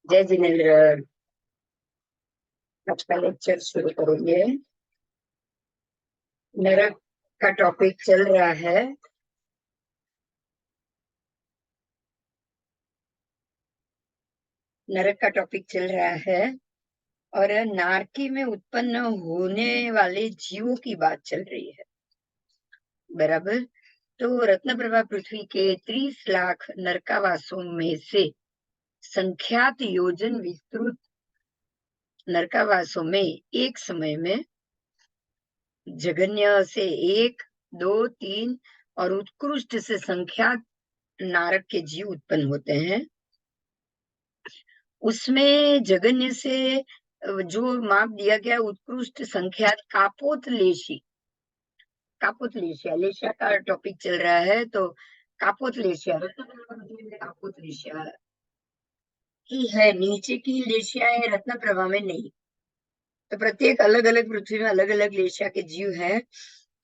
जय जिनेन्द्र। आज का लेक्चर शुरू करेंगे। नरक का टॉपिक चल रहा है। नरक का टॉपिक चल रहा है और नारकी में उत्पन्न होने वाले जीवों की बात चल रही है। बराबर। तो रत्न प्रभा पृथ्वी के 30 लाख नरकावासों में से संख्यात योजन विस्तृत नरकावासों में एक समय में जघन्य से 1, 2, 3 और उत्कृष्ट से संख्यात नारक के जीव उत्पन्न होते हैं। उसमें जघन्य से जो माप दिया गया उत्कृष्ट संख्यात कापोतलेशी, कापोतलेशिया, लेशिया का टॉपिक चल रहा है। तो कापोतलेशिया, कापोतलेशिया की है, नीचे की लेशिया है, रत्न प्रभा में नहीं। तो प्रत्येक अलग अलग पृथ्वी में अलग अलग लेशिया के जीव हैं।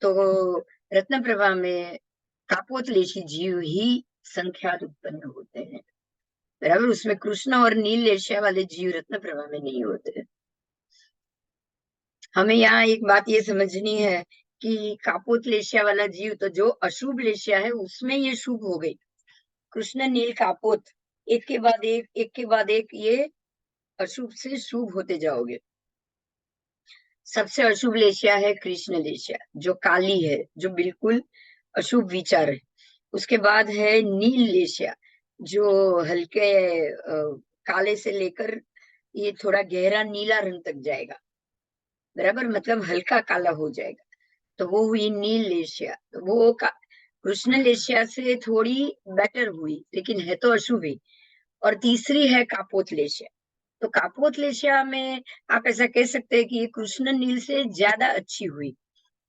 तो रत्न प्रभा में कापोतलेशी जीव ही संख्यात उत्पन्न होते हैं। बराबर। उसमें कृष्ण और नील लेशिया वाले जीव रत्न प्रभा में नहीं होते। हमें यहाँ एक बात ये समझनी है कि कापोत लेशिया वाला जीव, तो जो अशुभ लेशिया है उसमें ये शुभ हो गई। कृष्ण नील कापोत, एक के बाद एक, एक के बाद एक, ये अशुभ से शुभ होते जाओगे। सबसे अशुभ लेशिया है कृष्ण लेशिया, जो काली है, जो बिल्कुल अशुभ विचार है। उसके बाद है नील लेशिया, जो हल्के काले से लेकर ये थोड़ा गहरा नीला रंग तक जाएगा। बराबर, मतलब हल्का काला हो जाएगा। तो वो हुई नील लेशिया। तो वो कृष्ण लेशिया से थोड़ी बेटर हुई, लेकिन है तो अशुभ ही। और तीसरी है कापोत लेशिया। तो कापोत लेशिया में आप ऐसा कह सकते हैं कि ये कृष्ण नील से ज्यादा अच्छी हुई,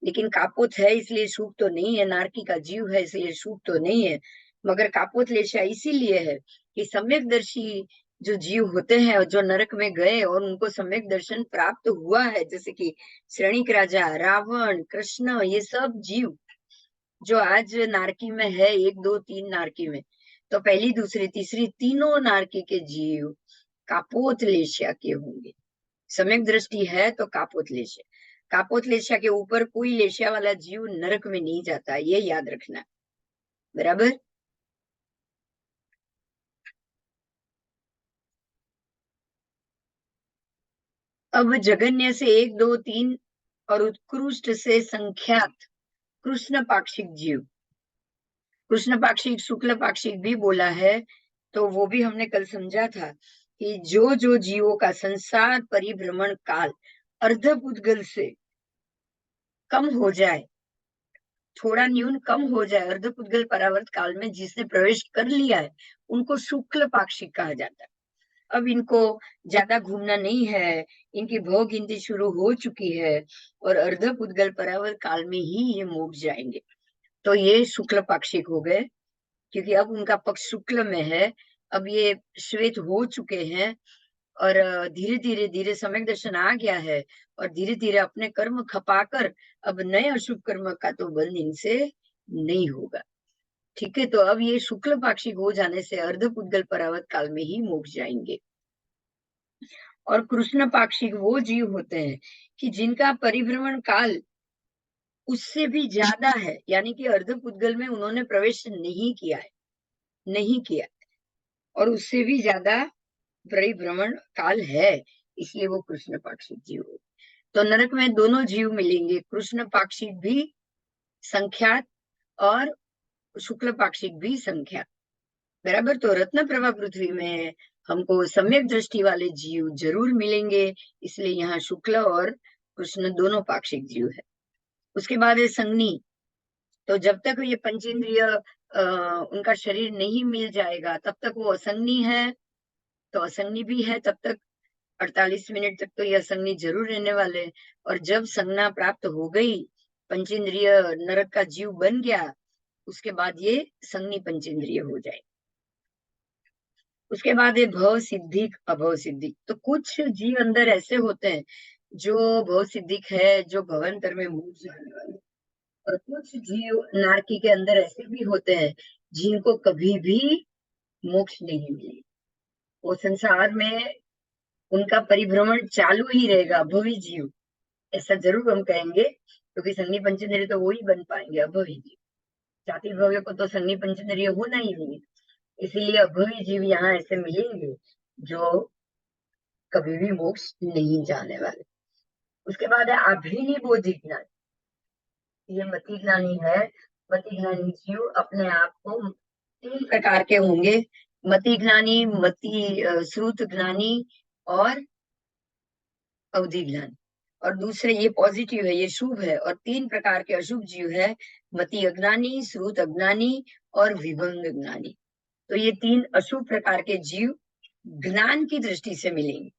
लेकिन कापोत है इसलिए शुभ तो नहीं है, नारकी का जीव है इसलिए शुभ तो नहीं है। मगर कापोत लेशिया इसीलिए है कि सम्यकदर्शी जो जीव होते हैं और जो नरक में गए और उनको सम्यक दर्शन प्राप्त हुआ है, जैसे कि श्रेणिक राजा, रावण, कृष्ण, ये सब जीव जो आज नारकी में है, 1, 2, 3 नारकी में, तो पहली, दूसरी, तीसरी तीनों नारकी के जीव कापोत लेशिया के होंगे। सम्यक दृष्टि है तो कापोत लेशिया। कापोत लेशिया के ऊपर कोई लेशिया वाला जीव नरक में नहीं जाता, ये याद रखना। बराबर। अब जघन्य से 1, 2, 3 और उत्कृष्ट से संख्यात कृष्ण पाक्षिक जीव, कृष्ण पाक्षिक, शुक्ल पाक्षिक भी बोला है। तो वो भी हमने कल समझा था कि जो जो जीवों का संसार परिभ्रमण काल अर्धपुद्गल से कम हो जाए, थोड़ा न्यून कम हो जाए, अर्धपुद्गल परावर्त काल में जिसने प्रवेश कर लिया है, उनको शुक्ल पाक्षिक कहा जाता है। अब इनको ज्यादा घूमना नहीं है, इनकी भोग गिनती शुरू हो चुकी है और अर्धपुद्गल परावर्त काल में ही ये मोक्ष जाएंगे। तो ये शुक्ल पाक्षिक हो गए, क्योंकि अब उनका पक्ष शुक्ल में है। अब ये श्वेत हो चुके हैं और धीरे धीरे धीरे सम्यक दर्शन आ गया है और धीरे धीरे अपने कर्म खपाकर अब नए अशुभ कर्म का तो बंध इनसे नहीं होगा। ठीक है। तो अब ये शुक्ल पाक्षिक हो जाने से अर्धपुद्गल परावर्त काल में ही मोक्ष जाएंगे। और कृष्ण पाक्षिक वो जीव होते हैं कि जिनका परिभ्रमण काल उससे भी ज्यादा है, यानी कि अर्धपुद्गल में उन्होंने प्रवेश नहीं किया है, नहीं किया, और उससे भी ज्यादा परिभ्रमण काल है, इसलिए वो कृष्ण पाक्षिक जीव हो। तो नरक में दोनों जीव मिलेंगे, कृष्ण पाक्षिक भी संख्यात और शुक्ल पाक्षिक भी संख्यात। बराबर। तो रत्न प्रभा पृथ्वी में हमको सम्यक दृष्टि वाले जीव जरूर मिलेंगे, इसलिए यहाँ शुक्ल और कृष्ण दोनों पाक्षिक जीव है। उसके बाद है संगनी। तो जब तक ये पंचेंद्रिय उनका शरीर नहीं मिल जाएगा तब तक वो असंगनी है। तो असंगनी भी है तब तक, 48 मिनट तक तो ये असंगनी जरूर रहने वाले। और जब संज्ञा प्राप्त हो गई, पंचेंद्रिय नरक का जीव बन गया, उसके बाद ये संगनी पंचेंद्रिय हो जाए। उसके बाद है भव सिद्धिक, अभव सिद्धिक। तो कुछ जीव अंदर ऐसे होते हैं जो भव सिद्धिक है, जो भवंतर में मुक्त जाने वाले। और कुछ जीव नारकी के अंदर ऐसे भी होते हैं जिनको कभी भी मोक्ष नहीं मिले। वो संसार में उनका परिभ्रमण चालू ही रहेगा, अभवी जीव, ऐसा जरूर हम कहेंगे, क्योंकि संगी पंचेंद्रिय तो वो ही बन पाएंगे, अभवी जीव। जाति भव्य को तो संगी पंचेंद्रिय होना ही नहीं, इसीलिए अभवी जीव यहाँ ऐसे मिलेंगे जो कभी भी मोक्ष नहीं जाने वाले। उसके बाद है अभिनिबोधि ज्ञान। ये मति ज्ञानी है। मति ज्ञानी जीव अपने आप को 3 प्रकार के होंगे, मति ज्ञानी, श्रुत ज्ञानी और अवधि ज्ञानी। और दूसरे ये पॉजिटिव है, ये शुभ है। और 3 प्रकार के अशुभ जीव है, मति अज्ञानी, श्रुत अज्ञानी और विभंग ज्ञानी। तो ये 3 अशुभ प्रकार के जीव ज्ञान की दृष्टि से मिलेंगे,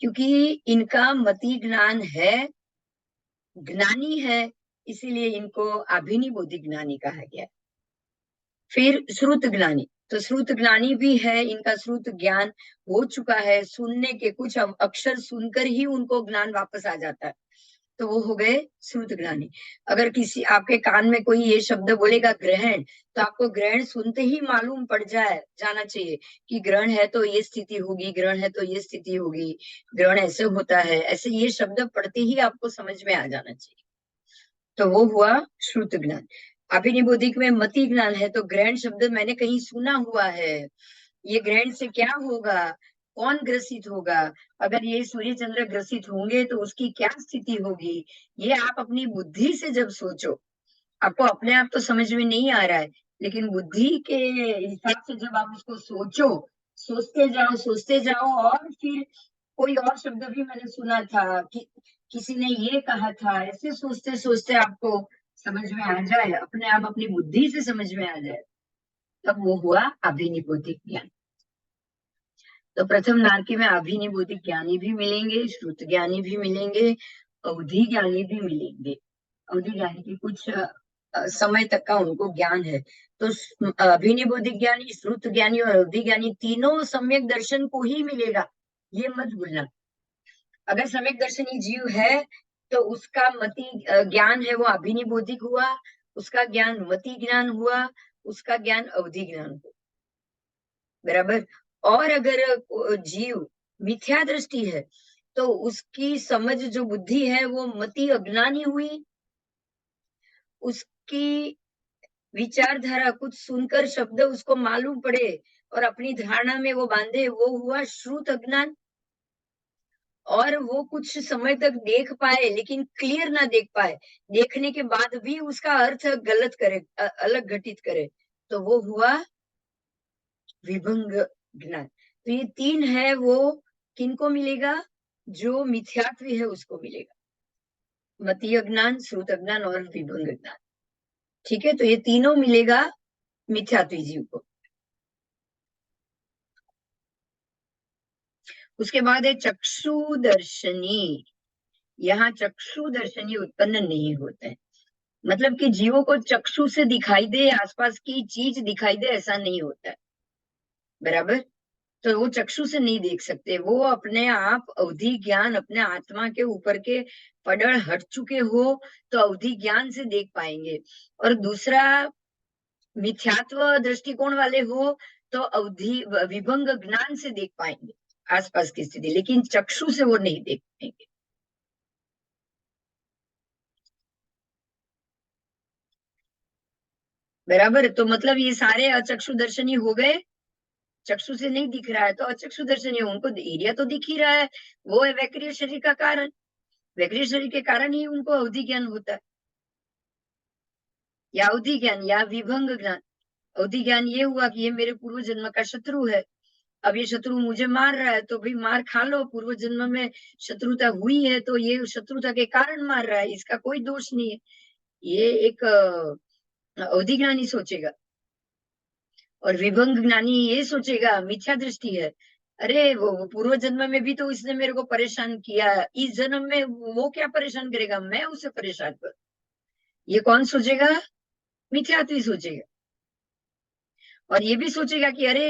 क्योंकि इनका मति ज्ञान है, ज्ञानी है, इसीलिए इनको अभिनिबोधि ज्ञानी कहा गया। फिर श्रुत ज्ञानी, तो श्रुत ज्ञानी भी है, इनका श्रुत ज्ञान हो चुका है, सुनने के कुछ अक्षर सुनकर ही उनको ज्ञान वापस आ जाता है, तो वो हो गए श्रुत ज्ञानी। अगर किसी आपके कान में कोई ये शब्द बोलेगा ग्रहण, तो आपको ग्रहण सुनते ही मालूम पड़ जाना चाहिए कि ग्रहण है तो ये स्थिति होगी, ग्रहण है तो ये स्थिति होगी, ग्रहण ऐसे होता है, ऐसे ये शब्द पढ़ते ही आपको समझ में आ जाना चाहिए। तो वो हुआ श्रुत ज्ञान। अभिनिबोधिक में मति ज्ञान है, तो ग्रहण शब्द मैंने कहीं सुना हुआ है, ये ग्रहण से क्या होगा, कौन ग्रसित होगा, अगर ये सूर्य चंद्र ग्रसित होंगे तो उसकी क्या स्थिति होगी, ये आप अपनी बुद्धि से जब सोचो, आपको अपने आप तो समझ में नहीं आ रहा है, लेकिन बुद्धि के हिसाब से जब आप उसको सोचो, सोचते जाओ, और फिर कोई और शब्द भी मैंने सुना था कि किसी ने ये कहा था, ऐसे सोचते सोचते आपको समझ में आ जाए, अपने आप अपनी बुद्धि से समझ में आ जाए, तब वो हुआ अभिनिबोधिक ज्ञान। तो प्रथम नारकी में अभिनिबोधिक ज्ञानी भी मिलेंगे, श्रुत ज्ञानी भी मिलेंगे, अवधि ज्ञानी भी मिलेंगे। अवधि ज्ञानी की कुछ समय तक का उनको ज्ञान है। तो अभिनिबोधिक ज्ञानी, श्रुत ज्ञानी और अवधि ज्ञानी तीनों सम्यक दर्शन को ही मिलेगा, ये मत भूलना। अगर सम्यक दर्शनी जीव है तो उसका मति ज्ञान है वो अभिनिबोधिक हुआ, उसका ज्ञान मति ज्ञान हुआ, उसका ज्ञान अवधि ज्ञान हुआ, बराबर। और अगर जीव मिथ्या दृष्टि है तो उसकी समझ जो बुद्धि है वो मति अज्ञानी हुई, उसकी विचारधारा कुछ सुनकर शब्द उसको मालूम पड़े और अपनी धारणा में वो बांधे, वो हुआ श्रुत अज्ञान। और वो कुछ समय तक देख पाए लेकिन क्लियर ना देख पाए, देखने के बाद भी उसका अर्थ गलत करे, अलग घटित करे, तो वो हुआ विभंग ज्ञान। तो ये 3 है, वो किनको मिलेगा, जो मिथ्यात्वी है उसको मिलेगा, मतीय ज्ञान, श्रुत ज्ञान और विभंग ज्ञान। ठीक है, तो ये तीनों मिलेगा मिथ्यात्वी जीव को। उसके बाद है चक्षु दर्शनी। यहाँ चक्षु दर्शनी उत्पन्न नहीं होते हैं, मतलब कि जीवों को चक्षु से दिखाई दे, आसपास की चीज दिखाई दे, ऐसा नहीं होता है, बराबर। तो वो चक्षु से नहीं देख सकते, वो अपने आप अवधि ज्ञान, अपने आत्मा के ऊपर के पड़ड़ हट चुके हो तो अवधि ज्ञान से देख पाएंगे। और दूसरा, मिथ्यात्व दृष्टिकोण वाले हो तो अवधि विभंग ज्ञान से देख पाएंगे आसपास की स्थिति, लेकिन चक्षु से वो नहीं देख पाएंगे, बराबर। तो मतलब ये सारे अचक्षु दर्शनी हो गए, चक्षु से नहीं दिख रहा है तो अचक्षु दर्शनी है, उनको एरिया तो दिख ही रहा है, वो है वैक्रिय शरीर का कारण, वैक्रिय शरीर के कारण ही उनको अवधि ज्ञान होता है, या अवधि ज्ञान या विभंग ज्ञान। अवधि ज्ञान ये हुआ कि ये मेरे पूर्व जन्म का शत्रु है, अब ये शत्रु मुझे मार रहा है, तो भाई मार खा लो, पूर्व जन्म में शत्रुता हुई है तो ये शत्रुता के कारण मार रहा है, इसका कोई दोष नहीं है, ये एक अवधि ज्ञानी सोचेगा। और विभंग ज्ञानी ये सोचेगा मिथ्या दृष्टि है, अरे वो पूर्व जन्म में भी तो इसने मेरे को परेशान किया, इस जन्म में वो क्या परेशान करेगा, मैं उसे परेशान कर। ये कौन सोचेगा, मिथ्यात्वी सोचेगा। और ये भी सोचेगा कि अरे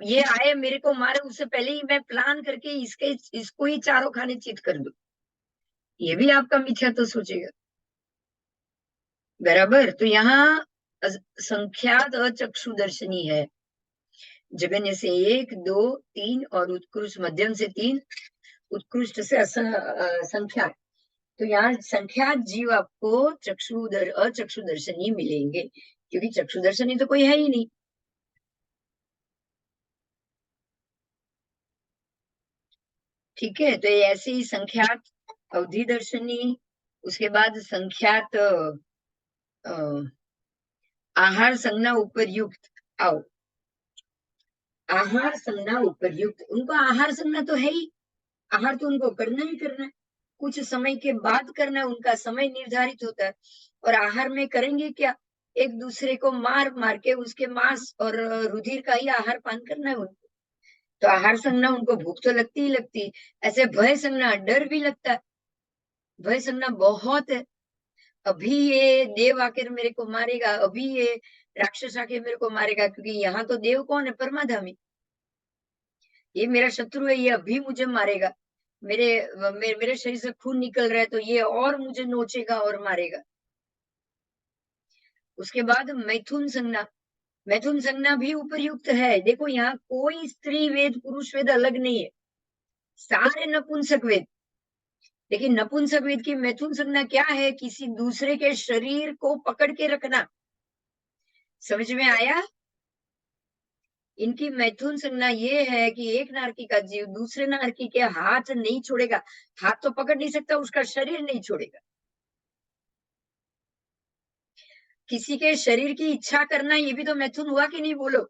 ये आए मेरे को मारे, उससे पहले ही मैं प्लान करके इसको ही चारों खाने चित कर दूं, ये भी आपका मिथ्यात्व सोचेगा, बराबर। तो यहाँ संख्यात अचक्षुदर्शनी है, जगन्य से 1, 2, 3 और उत्कृष्ट मध्यम से 3, उत्कृष्ट से संख्या। तो यहाँ संख्यात जीव आपको अचक्षु दर्शनी मिलेंगे, क्योंकि चक्षु दर्शनी तो कोई है ही नहीं। ठीक है, तो ये ऐसे ही संख्यात अवधि दर्शनी, उसके बाद संख्यात आहार संज्ञा उपरयुक्त। आओ, आहार संज्ञा उपरयुक्त, उनको आहार संज्ञा तो है ही, आहार तो उनको करना ही करना है, कुछ समय के बाद करना है, उनका समय निर्धारित होता है। और आहार में करेंगे क्या? एक दूसरे को मार मार के उसके मांस और रुधिर का ही आहार पान करना है उनको। तो आहार संज्ञा उनको भूख तो लगती ही लगती है। ऐसे भय संज्ञा, डर भी लगता है, भय संज्ञा बहुत है। अभी ये देव आकर मेरे को मारेगा, अभी ये राक्षस आके मेरे को मारेगा, क्योंकि यहाँ तो देव कौन है? परमाधामी। ये मेरा शत्रु है, ये अभी मुझे मारेगा, मेरे शरीर से खून निकल रहा है, तो ये और मुझे नोचेगा और मारेगा। उसके बाद मैथुन संज्ञा, मैथुन संज्ञा भी उपयुक्त है। देखो यहाँ कोई स्त्री वेद पुरुष वेद अलग नहीं है, सारे नपुंसक वेद। लेकिन नपुंसक वेद की मैथुन संज्ञा क्या है? किसी दूसरे के शरीर को पकड़ के रखना। समझ में आया? इनकी मैथुन संज्ञा ये है कि एक नारकी का जीव दूसरे नारकी के हाथ नहीं छोड़ेगा, हाथ तो पकड़ नहीं सकता, उसका शरीर नहीं छोड़ेगा। किसी के शरीर की इच्छा करना, ये भी तो मैथुन हुआ कि नहीं? बोलो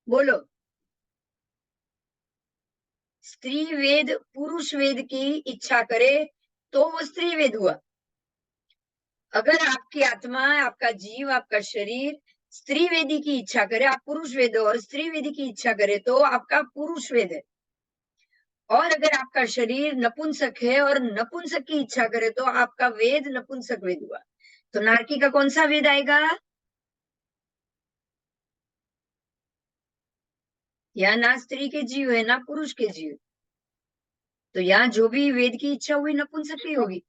बोलो। स्त्री वेद पुरुष वेद की इच्छा करे तो वो स्त्री वेद हुआ। अगर आपकी आत्मा, आपका जीव, आपका शरीर स्त्री वेदी की इच्छा करे, आप पुरुष वेद हो, और स्त्री वेदी की इच्छा करे तो आपका पुरुष वेद है। और अगर आपका शरीर नपुंसक है और नपुंसक की इच्छा करे तो आपका वेद नपुंसक वेद हुआ। तो नारकी का कौन सा वेद आएगा? यहाँ ना स्त्री के जीव है ना पुरुष के जीव, तो यहाँ जो भी वेद की इच्छा हुई नपुंसक की होगी,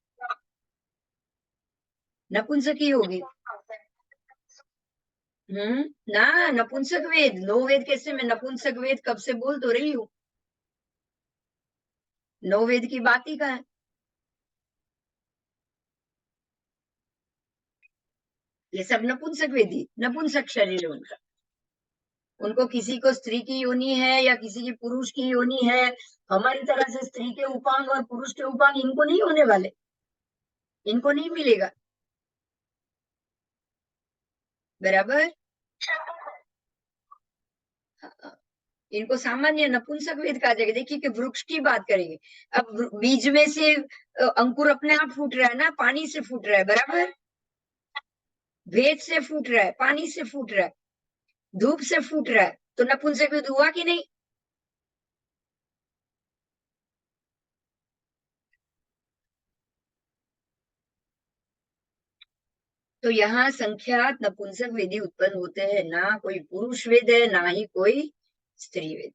नपुंसक ही होगी। ना, नपुंसक वेद, नो वेद कैसे? मैं नपुंसक वेद कब से बोल तो रही हूँ, नो वेद की बात ही का है। ये सब नपुंसक वेदी, नपुंसक शरीर है उनका। उनको किसी को स्त्री की योनि है या किसी की पुरुष की योनि है, हमारी तरह से स्त्री के उपांग और पुरुष के उपांग इनको नहीं होने वाले, इनको नहीं मिलेगा। बराबर। इनको सामान्य नपुंसक वेद कहा जाएगा। देखिए कि वृक्ष की बात करेंगे, अब बीज में से अंकुर अपने आप फूट रहा है ना, पानी से फूट रहा है, बराबर। भेद से फूट रहा है, पानी से फूट रहा है, धूप से फूट रहा है, तो नपुंसक वेद हुआ कि नहीं? तो यहाँ संख्यात नपुंसक वेदी उत्पन्न होते हैं, ना कोई पुरुष वेद है ना ही कोई स्त्री वेद।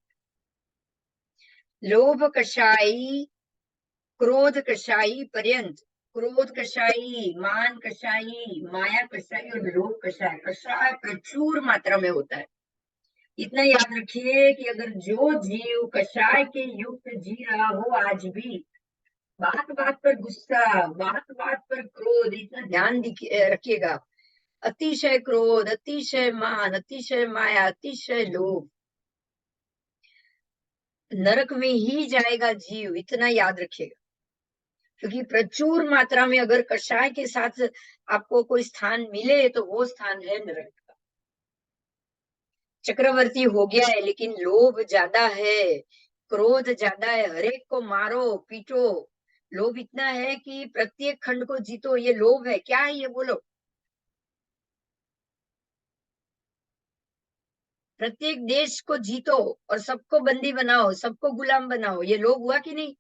लोभ कषाई, क्रोध कषाई पर्यंत, क्रोध कषाई, मान कषाई, माया कषाई और लोभ कषाय, कषाय प्रचुर मात्रा में होता है। इतना याद रखिए कि अगर जो जीव कषाय के युक्त जी रहा हो आज भी, बात बात पर गुस्सा, बात बात पर क्रोध, इतना ध्यान रखिएगा। अतिशय क्रोध, अतिशय मान, अतिशय माया, अतिशय लोभ, नरक में ही जाएगा जीव, इतना याद रखिएगा। क्योंकि प्रचुर मात्रा में अगर कषाय के साथ आपको कोई स्थान मिले तो वो स्थान है नरक का। चक्रवर्ती हो गया है लेकिन लोभ ज्यादा है, क्रोध ज्यादा है, हरेक को मारो पीटो, लोभ इतना है कि प्रत्येक खंड को जीतो, ये लोभ है। क्या है ये? बोलो। प्रत्येक देश को जीतो और सबको बंदी बनाओ, सबको गुलाम बनाओ, ये लोभ हुआ कि नहीं?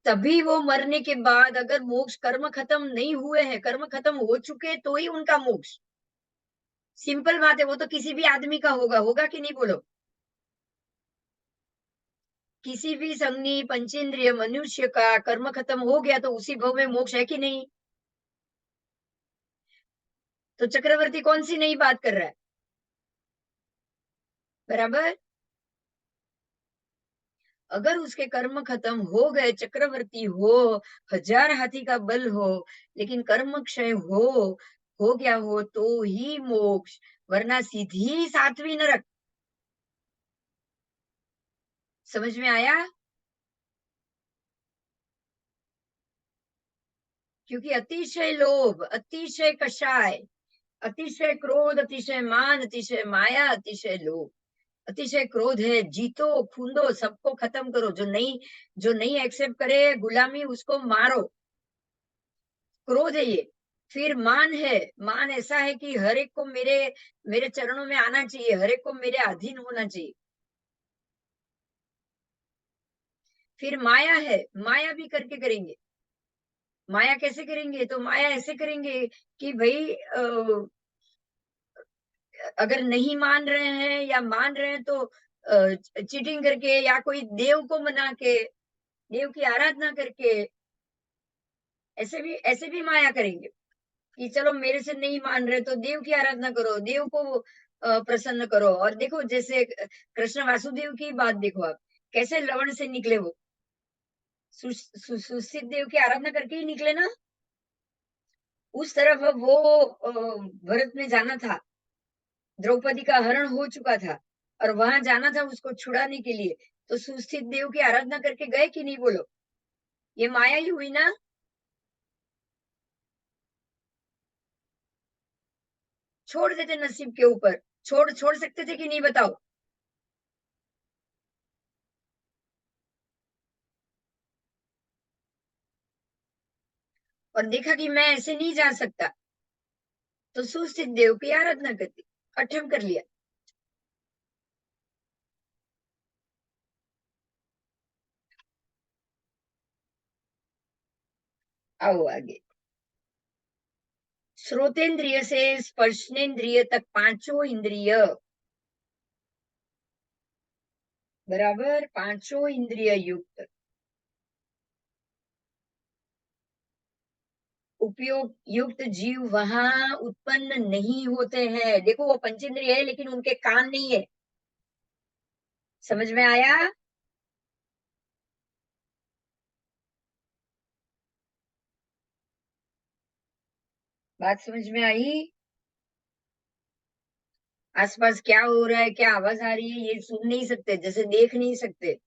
तभी वो मरने के बाद अगर मोक्ष, कर्म खत्म नहीं हुए हैं, कर्म खत्म हो चुके तो ही उनका मोक्ष। सिंपल बात है, वो तो किसी भी आदमी का होगा, होगा कि नहीं? बोलो। किसी भी संज्ञी पंचेंद्रिय मनुष्य का कर्म खत्म हो गया तो उसी भव में मोक्ष है कि नहीं? तो चक्रवर्ती कौन सी नई बात कर रहा है? बराबर। अगर उसके कर्म खत्म हो गए, चक्रवर्ती हो, 1000 हाथी का बल हो, लेकिन कर्म क्षय हो गया हो तो ही मोक्ष, वरना सीधी 7वीं नरक। समझ में आया? क्योंकि अतिशय लोभ, अतिशय कषाय, अतिशय क्रोध, अतिशय मान, अतिशय माया, अतिशय लोभ, अतिशय क्रोध है। जीतो, खूंदो, सबको खत्म करो। जो नहीं एक्सेप्ट करे गुलामी, उसको मारो। क्रोध है ये। फिर मान है, मान ऐसा है कि हर एक को मेरे मेरे चरणों में आना चाहिए, हर एक को मेरे अधीन होना चाहिए। फिर माया है, माया भी करके करेंगे। माया कैसे करेंगे? तो माया ऐसे करेंगे कि भाई अगर नहीं मान रहे हैं या मान रहे हैं तो चीटिंग करके, या कोई देव को मना के, देव की आराधना करके, ऐसे भी माया करेंगे कि चलो मेरे से नहीं मान रहे तो देव की आराधना करो, देव को प्रसन्न करो। और देखो जैसे कृष्ण वासुदेव की बात देखो आप, कैसे लवण से निकले वो, सुसित देव की आराधना करके ही निकले ना। उस तरफ वो भरत ने जाना था, द्रौपदी का हरण हो चुका था और वहां जाना था उसको छुड़ाने के लिए, तो सुस्थित देव की आराधना करके गए कि नहीं? बोलो, ये माया ही हुई ना। छोड़ देते नसीब के ऊपर, छोड़ सकते थे कि नहीं बताओ? और देखा कि मैं ऐसे नहीं जा सकता, तो सुस्थित देव की आराधना कर दी, अठम कर लिया। आओ आगे। श्रोतेंद्रिय से स्पर्शनेन्द्रिय तक पांचों इंद्रिय, बराबर, पांचों इंद्रिय युक्त उपयोग युक्त जीव वहां उत्पन्न नहीं होते हैं। देखो वो पंचेंद्रिय है लेकिन उनके कान नहीं है। समझ में आया? बात समझ में आई? आसपास क्या हो रहा है, क्या आवाज आ रही है, ये सुन नहीं सकते, जैसे देख नहीं सकते,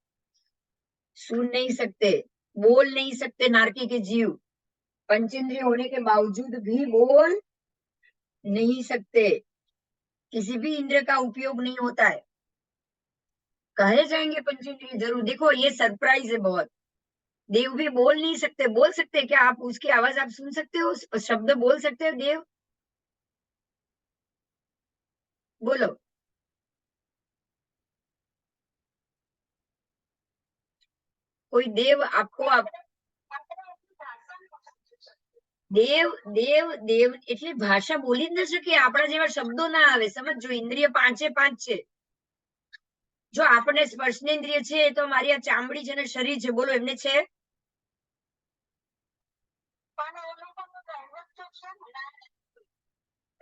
सुन नहीं सकते, बोल नहीं सकते। नारकी के जीव पंचेंद्रिय होने के बावजूद भी बोल नहीं सकते, किसी भी इंद्र का उपयोग नहीं होता है। कहे जाएंगे पंचेंद्रिय जरूर। देखो ये सरप्राइज है बहुत। देव भी बोल नहीं सकते। बोल सकते क्या आप? उसकी आवाज आप सुन सकते हो? शब्द बोल सकते हो देव? बोलो। कोई देव आपको દેવ દેવ દેવ એટલે ભાષા બોલી જ ન શકે, આપણા જેવા શબ્દો ના આવે, સમજો. ઇન્દ્રિય પાંચે પાંચ છે. જો આપણને સ્પર્શનેન્દ્રિય છે તો મારી આ ચામડી છે ને શરીર છે, બોલો એમને છે?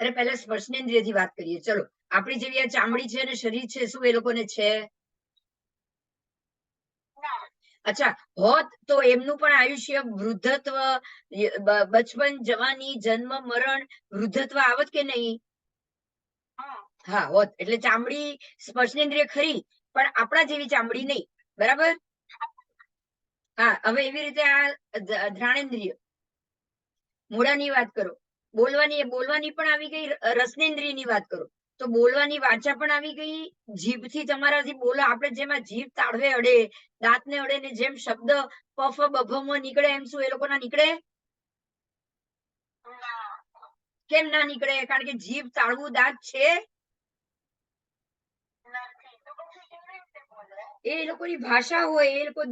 અરે પહેલા સ્પર્શનેન્દ્રિય થી વાત કરીએ. ચલો, આપણી જેવી આ ચામડી છે ને શરીર છે, શું એ લોકોને છે? અચ્છા, હોત તો એમનું પણ આયુષ્ય, વૃદ્ધત્વ, બચપન, જવાની, જન્મ, મરણ, વૃદ્ધત્વ આવત કે નહીં? હા હોત. એટલે ચામડી સ્પર્શનેન્દ્રિય ખરી, પણ આપણા જેવી ચામડી નહીં. બરાબર. હા, હવે એવી રીતે આ ઘ્રાણેન્દ્રિય, મોઢાની વાત કરો. બોલવાની પણ આવી ગઈ. રસનેન્દ્રિય ની વાત કરો તો બોલવાની વાચા પણ આવી ગઈ. જીભથી તમારાથી બોલો, આપણે જેમાં જીભ તાળવે અડે, દાંતને અડે ને જેમ શબ્દ પફ બભમ નીકળે, એમ શું એ લોકો ના નીકળે? કેમ ના નીકળે? કારણ કે જીભ તાળવું દાંત છે. એ લોકોની ભાષા હોય, એ લોકો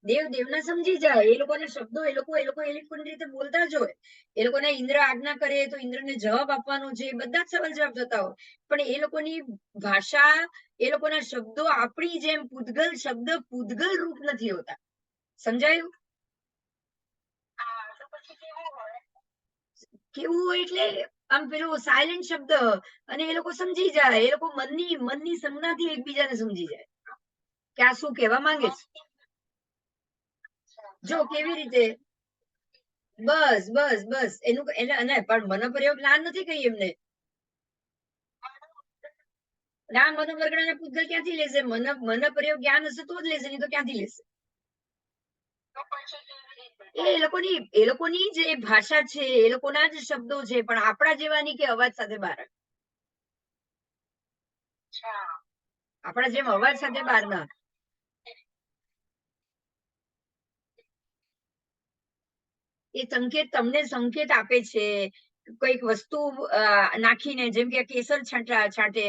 દેવના સમજી જાય, એ લોકોના શબ્દો એ લોકોની રીતે બોલતા જ હોય. એ લોકોને ઇન્દ્ર આજ્ઞા કરે તો ઇન્દ્રને જવાબ આપવાનો છે, બધા જ સવાલ જવાબ થતા હોય. પણ એ લોકોની ભાષા, એ લોકોના શબ્દો આપણી જેમ પૂતગલ શબ્દ પૂતગલ રૂપ નથી હોતા. સમજાયું? કેવું હોય એટલે આમ પેલો સાયલેન્ટ શબ્દ, અને એ લોકો સમજી જાય, એ લોકો મનની સંજ્ઞાથી એકબીજાને સમજી જાય કે આ શું કહેવા માંગે છે. જો કેવી રીતે, બસ એનું અને પણ મનોપ્રયોગ જ્ઞાન નથી કહી એમને. ના, મનોપ્રજ્ઞાને પૂતગલ ક્યાંથી લેશે? મનોપ્રયોગ જ્ઞાન હશે તો જ લેશે, નહીં તો ક્યાંથી લેશે? એ લોકોની જે ભાષા છે, એ લોકોના જ શબ્દો છે, પણ આપણા જેવાની કે અવાજ સાથે બહાર, આપણા જેમ અવાજ સાથે બહાર ના. એ સંકેત તમને સંકેત આપે છે, કોઈક વસ્તુ નાખીને, જેમ કે કેસર છાંટે,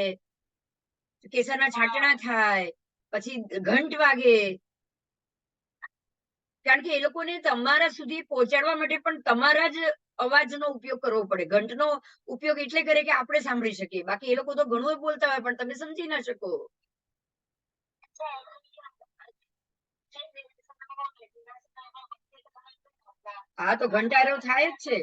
કેસરના છાંટણા થાય, પછી ઘંટ વાગે, કારણ કે એ લોકોને તમારા સુધી પહોંચાડવા માટે પણ તમારા જ અવાજનો ઉપયોગ કરવો પડે. ઘંટનો ઉપયોગ એટલે કરે કે આપણે સાંભળી શકીએ, બાકી એ લોકો તો ઘણું બોલતા હોય પણ તમે સમજી ના શકો. હા, તો ઘંટારો થાય જ છે.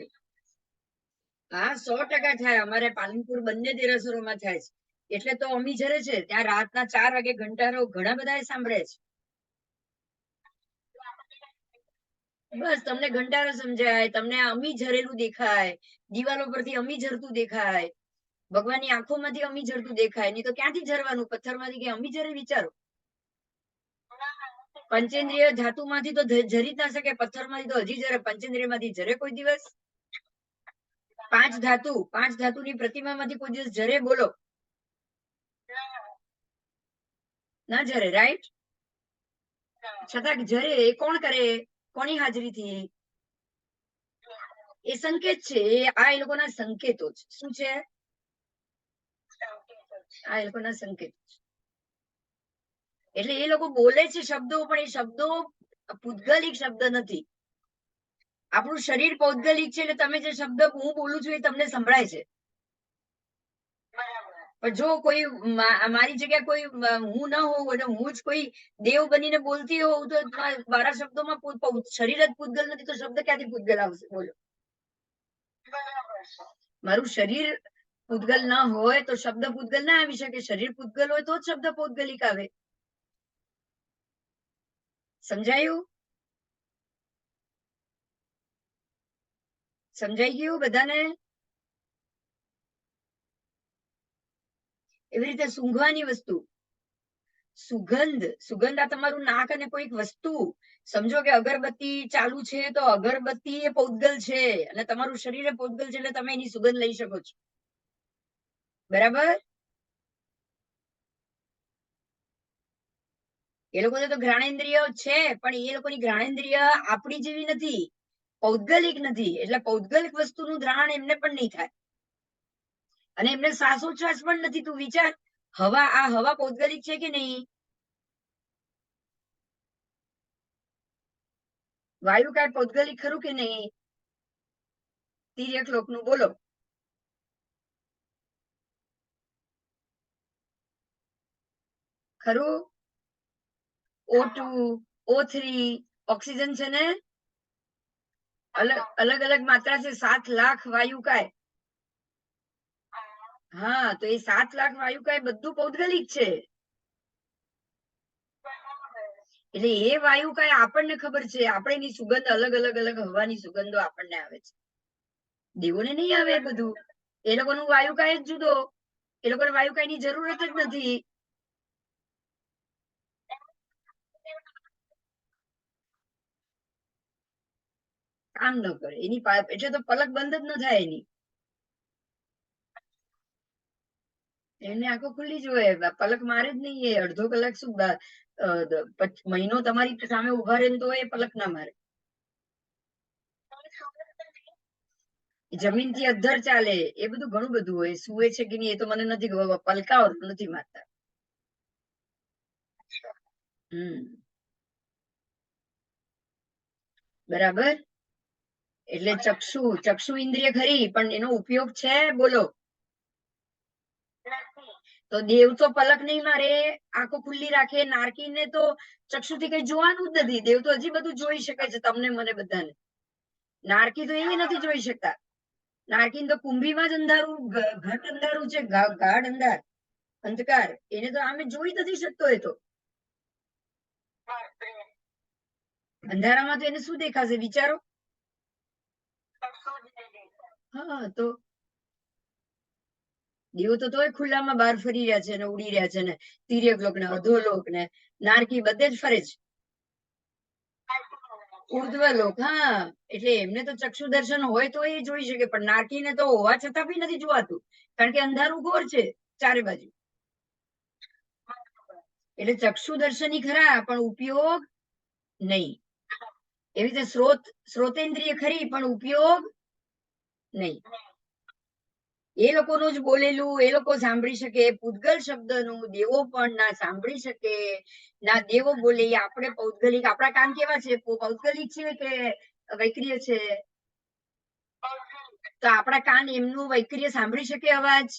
હા, 100% થાય. અમારે પાલનપુર બંને દેરાસરોમાં થાય છે. એટલે તો અમી જરે છે ત્યાં રાતના 4 વાગે ઘંટારો ઘણા બધા સાંભળે છે. બસ તમને ઘંટારો સમજાય, તમને અમી ઝરેલું દેખાય, દિવાલો પરથી અમી ઝરતું દેખાય, ભગવાનની આંખોમાંથી અમી ઝરતું દેખાય, નહીં તો ક્યાંથી ઝરવાનું? પથ્થરમાંથી કે અમી ઝરે? વિચારો. પંચેન્દ્રિય ધાતુમાંથી તો ઝરી જ ના શકે, પથ્થરમાંથી તો હજી ઝરે, પંચેન્દ્રિયમાંથી ઝરે કોઈ દિવસ? પાંચ ધાતુની પ્રતિમામાંથી કોઈ દિવસ ઝરે? બોલો. ના ઝરે, રાઈટ? છતાં ઝરે. એ કોણ કરે? કોની હાજરીથી? એ સંકેત છે. આ એ લોકોના સંકેતો છે. શું છે? આ એ લોકોના સંકેત. એટલે એ લોકો બોલે છે શબ્દો, પણ એ શબ્દો પૂતગલિક શબ્દ નથી. આપણું શરીર પૌદ્ગલિક છે, એટલે તમે જે શબ્દ હું બોલું છું એ તમને સંભળાય છે. પણ જો કોઈ મારી જગ્યા કોઈ હું ન હોઉં અને હું જ કોઈ દેવ બનીને બોલતી હોઉં તો મારા શબ્દોમાં શરીર જ પૂતગલ નથી, તો શબ્દ ક્યાંથી પૂતગલ આવશે? બોલો. મારું શરીર પૂતગલ ના હોય તો શબ્દ પૂતગલ ના આવી શકે. શરીર પૂતગલ હોય તો જ શબ્દ પૌદ્ગલિક આવે. સમજાયું? સમજાઈ ગયું બધાને? એવી રીતે સૂંઘવાની વસ્તુ, સુગંધ આ તમારું નાક અને કોઈક વસ્તુ. સમજો કે અગરબત્તી ચાલુ છે તો અગરબત્તી એ પૌદ્ગલ છે, અને તમારું શરીર એ પૌદ્ગલ છે, એટલે તમે એની સુગંધ લઈ શકો છો. બરાબર? એ લોકોને તો ઘ્રાણેન્દ્રિય છે, પણ એ લોકોની ઘ્રાણેન્દ્રિય આપણી જેવી નથી, પૌદ્ગલિક નથી. એટલે પૌદ્ગલિક વસ્તુનું દ્રાણ એમને પણ નહીં થાય, અને એમને શ્વાસોચ્છ્વાસ પણ નથી. તું વિચાર, આ હવા પૌદ્ગલિક છે કે નહીં? વાયુ કાય પૌદ્ગલિક ખરું કે નહીં? તિર્યક લોકનું બોલો. ખરું? O2, O3 ઓક્સિજન છે ને? અલગ અલગ માત્રા છે. 7 લાખ વાયુ કાય. હા, તો એ 7 લાખ વાયુ કાય બધું પૌદ્ગલિક છે. એટલે એ વાયુ કાય આપણને ખબર છે, આપણે એની સુગંધ અલગ અલગ હવાની સુગંધો આપણને આવે છે. દેવોને નહીં આવે બધું. એ લોકોનું વાયુ કાય જ જુદો. એ લોકોને વાયુ કાયની જરૂરત જ નથી. કામ ન કરે એની એટલે તો પલક બંધ જ ન થાય એની. એને આંખો ખુલ્લી જ હોય, પલક મારે જ નહીં. એ અડધો કલાક શું મહિનો તમારી સામે ઉભા રહે તો એ પલક ના મારે. જમીન થી અધ્ધર ચાલે, એ બધું ઘણું બધું હોય. સુવે છે કે નહીં એ તો મને નથી ખબર, પલકાઓ નથી મારતા. બરાબર. એટલે ચક્ષુ ઇન્દ્રિય ખરી, પણ એનો ઉપયોગ છે બોલો? તો દેવ તો પલક નહીં મારે, આંખો ખુલ્લી રાખે. નારકીને તો ચક્ષુથી કઈ જોવાનું જ નથી. દેવ તો હજી બધું જોઈ શકે છે, તમને મને બધાને. નારકી તો એ નથી જોઈ શકતા. નારકી તો કુંભીમાં જ અંધારું, ઘટ અંધારું છે, ગાઢ અંધકાર. એને તો આમે જોઈ નથી શકતો. એ તો અંધારામાં તો એને શું દેખાશે વિચારો? હા, તો દેવો તો તોય ખુલ્લામાં બહાર ફરી રહ્યા છે ને ઉડી રહ્યા છે ને, તિર્યક લોક ને અધોલોક ને નારકી બધે જ ફરે છે. ઉર્ધ્વલોક. હા, એટલે એમને તો ચક્ષુ દર્શન હોય તો એ જોઈ શકે, પણ નારકીને તો હોવા છતાં બી નથી જોવાતું, કારણ કે અંધારું ઘોર છે ચારે બાજુ. એટલે ચક્ષુ દર્શની ખરા, પણ ઉપયોગ નહીં. એવી રીતે શ્રોતેન્દ્રિય ખરી, પણ ઉપયોગ નહીં. એ લોકોનું જ બોલેલું એ લોકો સાંભળી શકે. પૂતગલ શબ્દનું દેવો પણ ના સાંભળી શકે, ના દેવો બોલે. આપણે પૌદ્ગલિક, આપણા કાન કેવા છે? પૌદ્ગલિક છે કે વૈક્રિય છે? તો આપણા કાન એમનું વૈક્રિય સાંભળી શકે અવાજ?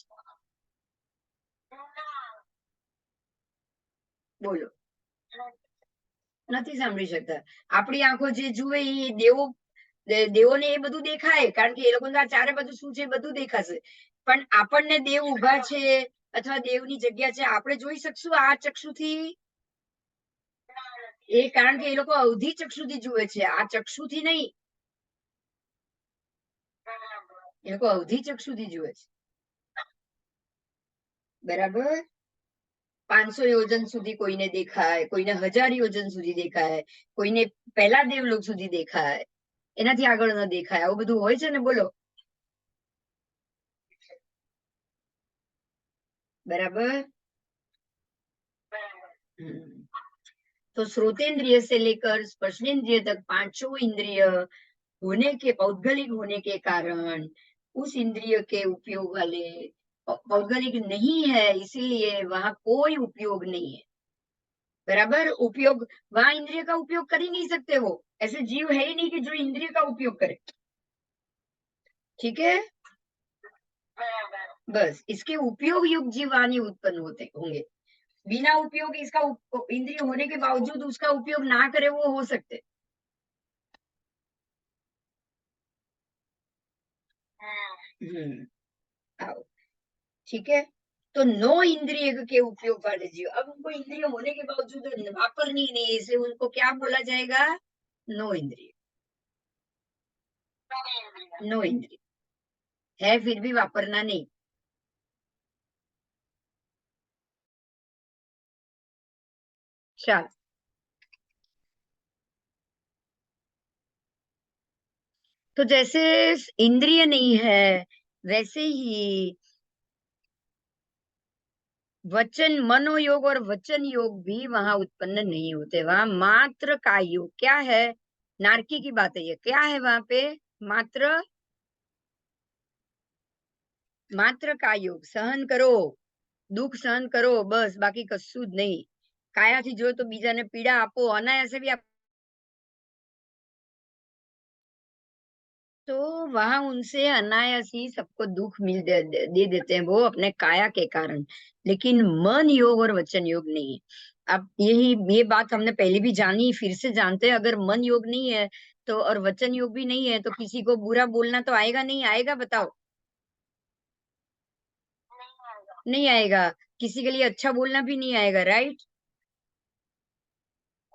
બોલો, નથી સાંભળી શકતા. આપણી આંખો જે જુએ એ દેવોને એ બધું દેખાય, કારણ કે એ લોકો ચારે બાજુ શું છે બધું દેખાશે. પણ આપણને દેવ ઉભા છે અથવા દેવની જગ્યા છે, આપણે જોઈ શકશું આ ચક્ષુથી? એ કારણ કે એ લોકો અવધિ ચક્ષુથી જુએ છે, આ ચક્ષુથી નહીં. એ લોકો અવધિ ચક્ષુથી જુએ છે. બરાબર. 500 યોજન સુધી કોઈને દેખાય, કોઈને 1000 યોજન સુધી દેખાય, કોઈને પહેલા દેવલોક સુધી દેખાય, એનાથી આગળ ન દેખાય. આવું બધું હોય છે ને, બોલો? बराबर. तो श्रोतेंद्रिय से लेकर स्पर्शेंद्रिय तक पांचों इंद्रिय होने के पौद्गलिक होने के कारण उस इंद्रिय के उपयोग वाले पौद्गलिक नहीं है, इसीलिए वहां कोई उपयोग नहीं है. बराबर. उपयोग वहां इंद्रिय का उपयोग कर ही नहीं सकते. वो ऐसे जीव है ही नहीं कि जो इंद्रिय का उपयोग करे. ठीक है, बस इसके उपयोग युक्त जीव वहां नहीं उत्पन्न होते होंगे. बिना उपयोग इसका इंद्रिय होने के बावजूद उसका उपयोग ना करे वो हो सकते. आओ, ठीक है. तो नो इंद्रिय के उपयोग वाले जीव, अब उनको इंद्रिय होने के बावजूद वापरनी नहीं, इसलिए उनको क्या बोला जाएगा? नो इंद्रिय. नो इंद्रिय है, फिर भी वापरना नहीं. चल, तो जैसे इंद्रिय नहीं है, वैसे ही वचन, मनोयोग और वचन योग भी वहां उत्पन्न नहीं होते. वहां मात्र का योग क्या है? नारकी की बात है ये. क्या है वहां पे? मात्र का योग. सहन करो, દુઃખ સહન કરો, બસ. બાકી કશું જ નહીં. કાયાથી જો તો બીજાને પીડા આપો, અનાયાસે भी आप. तो वहां उनसे अनायास ही सबको दुख दे देते हैं वो अपने काया के कारण, लेकिन मन योग और वचन योग नहीं है. अब ये बात हमने पहले भी जानी, फिर से जानते हैं. अगर मन योग नहीं है तो और वचन योग भी नहीं है तो किसी को बुरा बोलना तो आएगा नहीं आएगा? बताओ. नहीं आएगा. किसी के लिए अच्छा बोलना भी नहीं आएगा. राइट.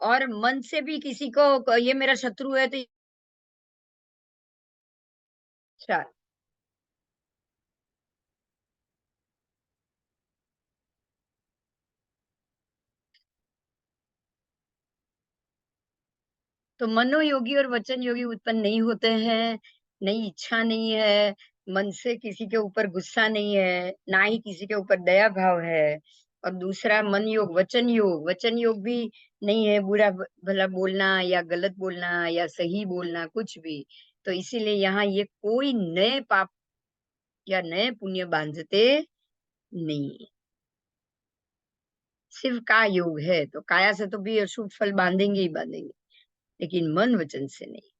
और मन से भी किसी को ये मेरा शत्रु है तो अच्छा. तो मनोयोगी और वचन योगी उत्पन्न नहीं होते हैं. नई इच्छा नहीं है, मन से किसी के ऊपर गुस्सा नहीं है, ना ही किसी के ऊपर दया भाव है. और दूसरा मन योग, वचन योग भी नहीं है बुरा भला बोलना या गलत बोलना या सही बोलना कुछ भी. तो इसीलिए यहाँ ये कोई नए पाप या नए पुण्य बांधते नहीं. सिर्फ का योग है, तो काया से तो भी अशुभ फल बांधेंगे ही बांधेंगे, लेकिन मन वचन से नहीं।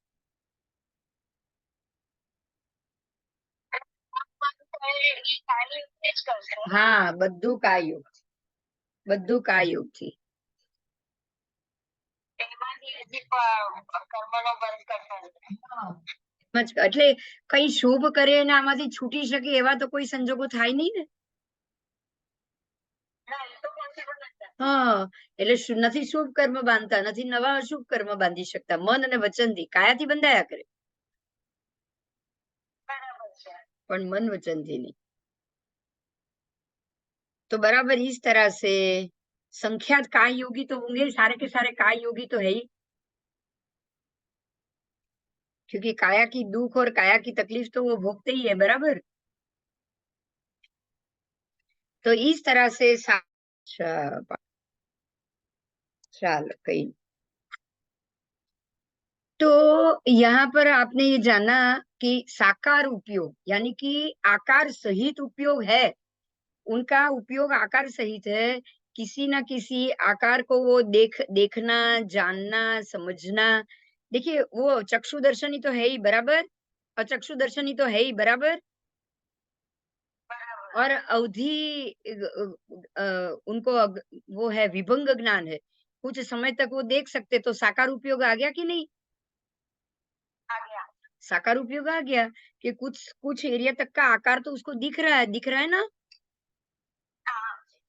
हाँ, બધું કાયું, બધું કાયું થી એટલે કઈ શુભ કરે ને આમાંથી છૂટી શકે એવા તો કોઈ સંજોગો થાય નહીં ને. હા, એટલે નથી શુભ કર્મ બાંધતા, નથી નવા અશુભ કર્મ બાંધી શકતા, મન અને વચનથી, કાયાથી બંધાયા કરે, પણ मन वचन थी नहीं। तो बराबर इस तरह से संख्यात काय योगी तो होंगे, सारे के सारे काय योगी तो है ही, क्योंकि काया की दुख और काया की तकलीफ तो वो भोगते ही है, बराबर। तो इस तरह से चलो कहीं। तो यहाँ पर आपने ये जाना कि साकार उपयोग यानी कि आकार सहित उपयोग है, उनका उपयोग आकार सहित है, किसी ना किसी आकार को वो देखना, जानना, समझना। देखिए वो चक्षु दर्शनी तो है ही, बराबर, अचक्षु दर्शनी तो है ही, बराबर, और अवधि उनको वो है, विभंग ज्ञान है, कुछ समय तक वो देख सकते, तो साकार उपयोग आ गया कि नहीं? साकार उपयोग आ गया कि कुछ कुछ एरिया तक का आकार तो उसको दिख रहा है ना,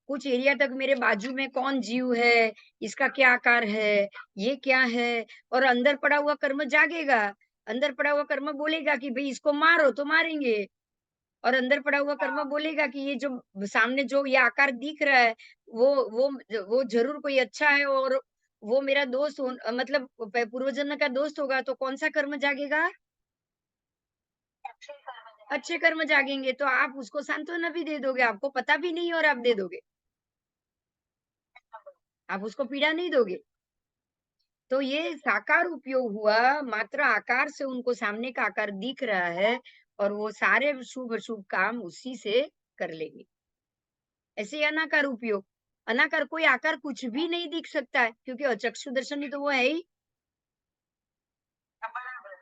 कुछ एरिया तक मेरे बाजू में कौन जीव है, इसका क्या आकार है, ये क्या है, और अंदर पड़ा हुआ कर्म जागेगा, अंदर पड़ा हुआ कर्म बोलेगा कि भाई इसको मारो तो मारेंगे, और अंदर पड़ा हुआ कर्म बोलेगा कि ये जो सामने जो ये आकार दिख रहा है वो वो जरूर कोई अच्छा है, और वो मेरा दोस्त मतलब पूर्व जन्म का दोस्त होगा, तो कौन सा कर्म जागेगा? अच्छे कर्म जागेंगे, तो आप उसको सांत्वना भी दे दोगे, आपको पता भी नहीं और आप दे दोगे, आप उसको पीड़ा नहीं दोगे। तो ये साकार उपयोग हुआ, मात्र आकार से उनको सामने का आकार दिख रहा है, और वो सारे शुभ अशुभ काम उसी से कर लेंगे। ऐसे ही अनाकार उपयोग, अनाकार कोई आकार कुछ भी नहीं दिख सकता है, क्योंकि अचक्षु दर्शनी तो वो है ही।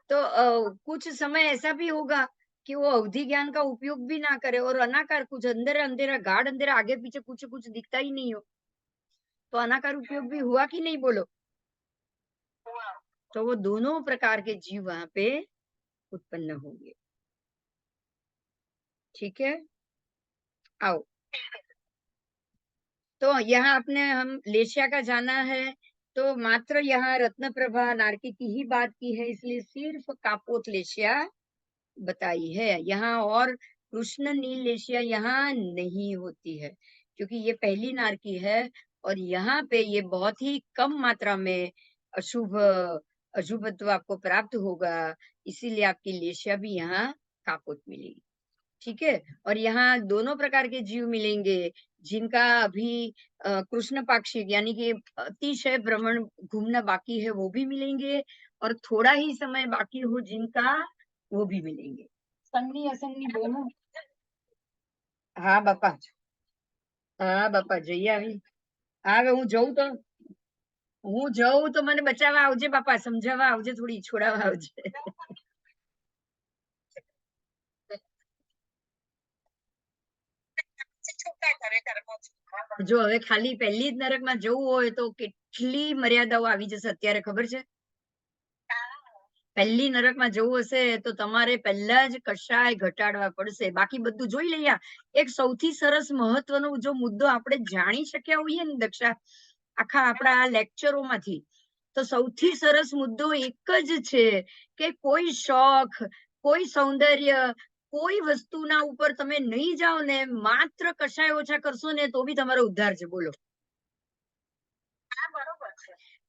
तो कुछ समय ऐसा भी होगा कि वो अवधि ज्ञान का उपयोग भी ना करे, और अनाकार कुछ अंधेरा अंधेरा गाढ़ अंधेरा आगे पीछे कुछ कुछ दिखता ही नहीं हो, तो अनाकार उपयोग भी हुआ कि नहीं, बोलो? तो वो दोनों प्रकार के जीव वहां पे उत्पन्न होंगे। ठीक है, आओ। तो यहाँ आपने हम लेशिया का जाना है, तो मात्र यहाँ रत्न प्रभा नारकी की ही बात की है, इसलिए सिर्फ कापोत लेशिया बताई है यहाँ, और कृष्ण नील लेशिया यहाँ नहीं होती है, क्योंकि ये पहली नारकी है, और यहाँ पे ये बहुत ही कम मात्रा में अशुभ अशुभत्व आपको प्राप्त होगा, इसीलिए आपकी लेशिया भी यहाँ कापोत मिलेगी। ठीक है, और यहाँ दोनों प्रकार के जीव मिलेंगे, जिनका अभी कृष्ण पाक्षिक यानी कि अतिशय भ्रमण घूमना बाकी है वो भी मिलेंगे, और थोड़ा ही समय बाकी हो जिनका, वो भी मिलेंगे, संगनी असंगनी दोनों। हाँ बापा, हाँ बापा જઈ આવી, હવે હું જઉં તો મને બચાવવા આવજે બાપા, સમજાવવા આવજે, થોડી છોડાવવા આવજે। જો હવે ખાલી પહેલી જ નરકમાં જવું હોય તો કેટલી મર્યાદાઓ આવી જશે અત્યારે, ખબર છે? પહેલી નરકમાં જવું હશે તો તમારે પહેલા જ કશાય ઘટાડવા પડશે, બાકી બધું જોઈ લઈએ। એક સૌથી સરસ મહત્વનો જો મુદ્દો આપણે જાણી શક્યા હોઈએ ને દક્ષા, આખા આપણા લેક્ચરોમાંથી, તો સૌથી સરસ મુદ્દો એક જ છે કે કોઈ શોખ, કોઈ સૌંદર્ય, કોઈ વસ્તુના ઉપર તમે નહીં જાઓ ને, માત્ર કશાય ઓછા કરશો ને તો બી તમારો ઉદ્ધાર છે, બોલો।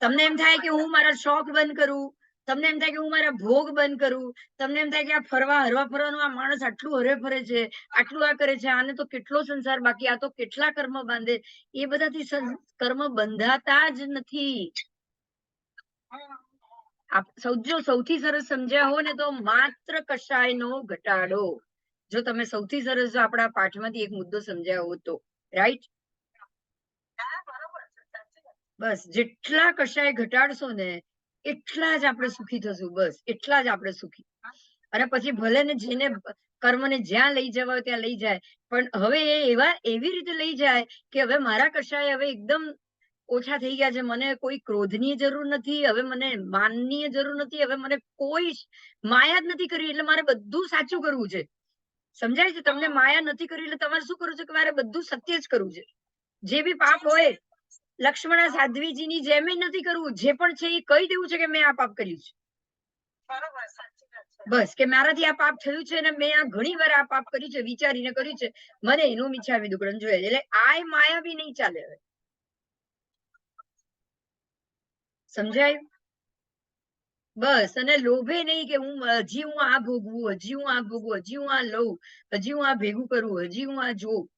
તમને એમ થાય કે હું મારા શોખ બંધ કરું, તમને એમ થાય કે હું મારા ભોગ બંધ કરું, તમને એમ થાય કે આ ફરવા હરવા ફરવાનું આ માણસ આટલું હરે ફરે છે, આટલું આ કરે છે, આને તો કેટલો સંસાર બાકી, આ તો કેટલા કર્મ બાંધે, એ બધાથી કર્મ બંધાતા જ નથી। જો સૌથી સરસ સમજ્યા હો ને તો માત્ર કશાયનો ઘટાડો, જો તમે સૌથી સરસ જો આપણા પાઠમાંથી એક મુદ્દો સમજ્યા હો તો, રાઈટ? બસ જેટલા કશાય ઘટાડશો ને એટલા જ આપણે સુખી થશું. બસ એટલા જ આપણે સુખી. અને પછી ભલે ને જેને કર્મને જ્યાં લઈ જવા હોય ત્યાં લઈ જાય, પણ હવે એ એવી રીતે લઈ જાય કે હવે મારા કશાય હવે એકદમ ઓછા થઈ ગયા છે. મને કોઈ ક્રોધની જરૂર નથી, હવે મને માનની જરૂર નથી, હવે મને કોઈ માયા જ નથી કરવી, એટલે મારે બધું સાચું કરવું છે. સમજાય છે તમને? માયા નથી કરવી એટલે તમારે શું કરવું છે કે મારે બધું સત્ય જ કરવું છે. જે બી પાપ હોય લક્ષ્મણા સાધ્વીજીની જેમ નથી કરવું, જે પણ છે એ કહી દેવું છે કે મેં આ પાપ કર્યું છે. બસ કે મારાથી આ પાપ થયું છે અને મેં આ ઘણી વાર આ પાપ કર્યું છે, વિચારીને કર્યું છે, મને એનું મિચ્છામી દુક્કડમ જોઈએ. એટલે આ માયા બી નહીં ચાલે. હવે સમજાયું? બસ. અને લોભે નહીં કે હજી હું આ ભોગવું, હજી હું આ ભોગવું, હજી હું આ લઉં, હજી હું આ ભેગું કરું, હજી હું આ જોઉં.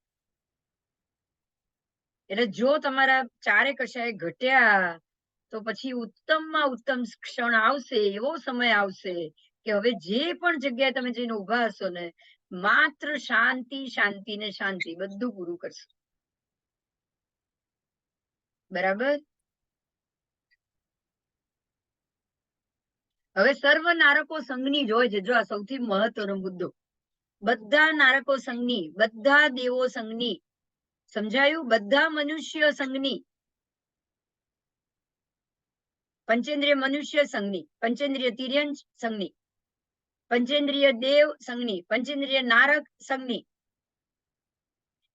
એટલે જો તમારા ચારે કશાય ઘટ્યા તો પછી ઉત્તમમાં ઉત્તમ ક્ષણ આવશે, એવો સમય આવશે કે હવે જે પણ જગ્યાએ તમે જઈને ઉભા હશો ને માત્ર શાંતિ, શાંતિ ને શાંતિ, બધું પૂરું કરશો. બરાબર? હવે સર્વ નારકો સંઘની જ હોય છે. જો આ સૌથી મહત્વનો મુદ્દો. બધા નારકો સંઘની, બધા દેવો સંઘની. સમજાયું? બધા મનુષ્ય સંઘની, પંચેન્દ્રિય મનુષ્ય સંઘની, પંચેન્દ્રિય તિર્યંશ સંઘની, પંચેન્દ્રિય દેવ સંઘની, પંચેન્દ્રિય નારક સંઘની.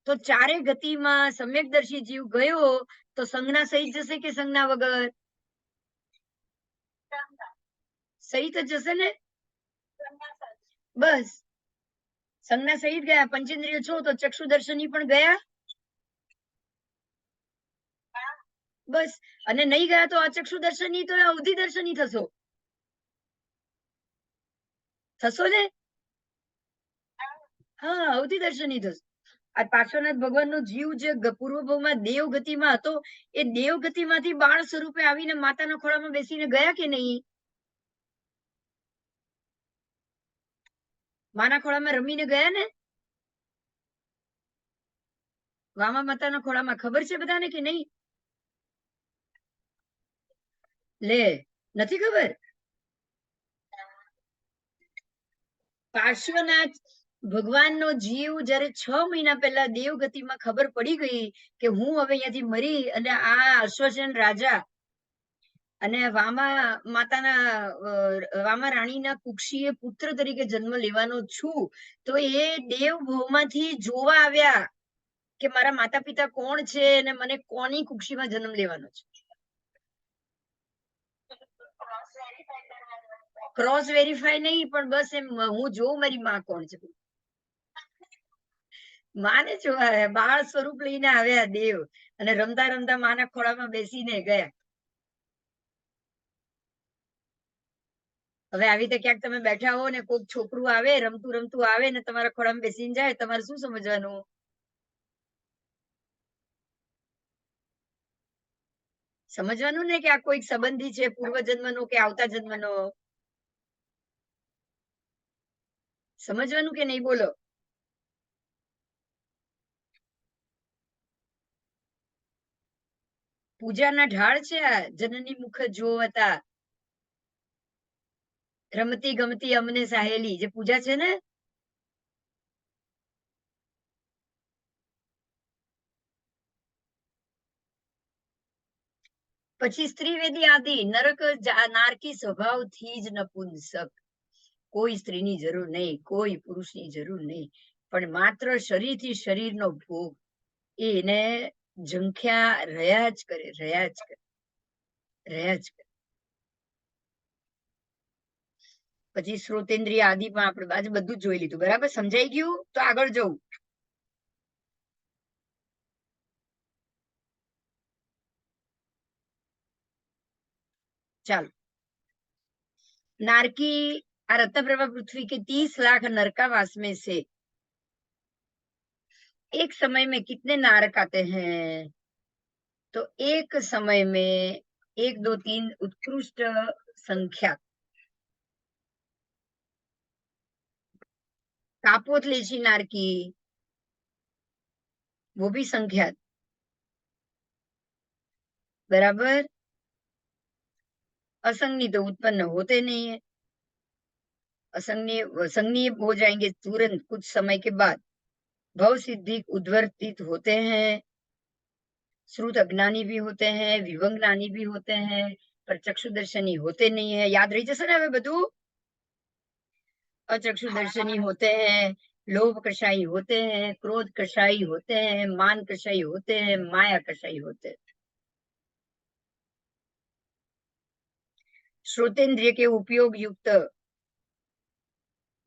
તો ચારે ગતિમાં સમ્યકદર્શી જીવ ગયો તો સંજ્ઞા સહિત જશે કે સંજ્ઞા વગર? સહિત જ જશે ને? બસ સંજ્ઞા સહિત ગયા. પંચેન્દ્રિય છો તો ચક્ષુ દર્શની પણ ગયા. બસ. અને નહીં ગયા તો અચક્ષુ દર્શની તો અવધિ દર્શની થશો. થશો ને? હા, અવધિ દર્શની થશો. આ પાર્શ્વનાથ ભગવાનનો જીવ જે પૂર્વભાવમાં દેવગતિમાં હતો એ દેવગતિમાંથી બાળ સ્વરૂપે આવીને માતાના ખોળામાં બેસીને ગયા કે નહીં? માના ખોળામાં રમીને ગયા ને? વામા માતાના ખોળામાં. ખબર છે બધાને કે નહીં? લે, નથી ખબર? પાર્શ્વનાથ ભગવાનનો જીવ જયારે 6 મહિના પહેલા દેવગતિમાં ખબર પડી ગઈ કે હું હવે અહીંયાથી મરી અને આ અશ્વસેન રાજા અને વામા માતાના વામા રાણીના કુક્ષીએ પુત્ર તરીકે જન્મ લેવાનો છું, તો એ દેવભવમાંથી જોવા આવ્યા કે મારા માતા પિતા કોણ છે અને મને કોની કુક્ષીમાં જન્મ લેવાનો છે. ક્રોસ વેરીફાઈ નહીં, પણ બસ એમ હું જોઉં મારી માં કોણ છે. માને જોવા બાળ સ્વરૂપ લઈને આવ્યા દેવ અને રમતા રમતા માના ખોળામાં બેસીને ગયા. હવે આવી રીતે ક્યાંક તમે બેઠા હો ને કોઈક છોકરું આવે રમતું રમતું આવે ને તમારા ખોળામાં બેસીને જાય, તમારે શું સમજવાનું? સમજવાનું ને કે આ કોઈક સંબંધી છે, પૂર્વજન્મનો કે આવતા જન્મનો. સમજવાનું કે નહીં? બોલો. પૂજાના ઢાળ છે આ. જનની મુખ જોવતા, રમતી ગમતી અમને સહેલી, જે પૂજા છે ને. પછી સ્ત્રીવેદી આદિ નરક નારકી સ્વભાવથી જ નપુંસક. કોઈ સ્ત્રીની જરૂર નહીં, કોઈ પુરુષની જરૂર નહીં, પણ માત્ર શરીરથી શરીરનો ભોગ એને ઝંખ્યા રહ્યા જ કરે, રહ્યા જ કરે, રહ્યા જ કરે. પછી શ્રોતેન્દ્રિય આદિ પણ આપણે આજે બધું જ જોઈ લીધું. બરાબર? સમજાઈ ગયું? તો આગળ જવું. ચાલો. नारकी रत्नप्रभा पृथ्वी के 30 लाख नरकावास में से एक समय में कितने नारक आते हैं? तो एक समय में 1 2 3 उत्कृष्ट संख्या. कापोतलेची नारकी, वो भी संख्या. बराबर। असंगनी तो उत्पन्न होते नहीं है, असंगनीय संगनीय हो जाएंगे तुरंत कुछ समय के बाद। भव सिद्धि उद्वर्तित होते हैं, श्रुत अज्ञानी भी होते हैं, विभंग ज्ञानी भी होते हैं, पर चक्षुदर्शनी होते नहीं है। याद रही जैसे ना हमें બધું। अचक्षुदर्शनी होते हैं, लोभ कषाई होते हैं, क्रोध कषाई होते हैं, मान कषाई होते हैं, माया कषाई होते हैं। श्रोतेंद्रिय के उपयोग युक्त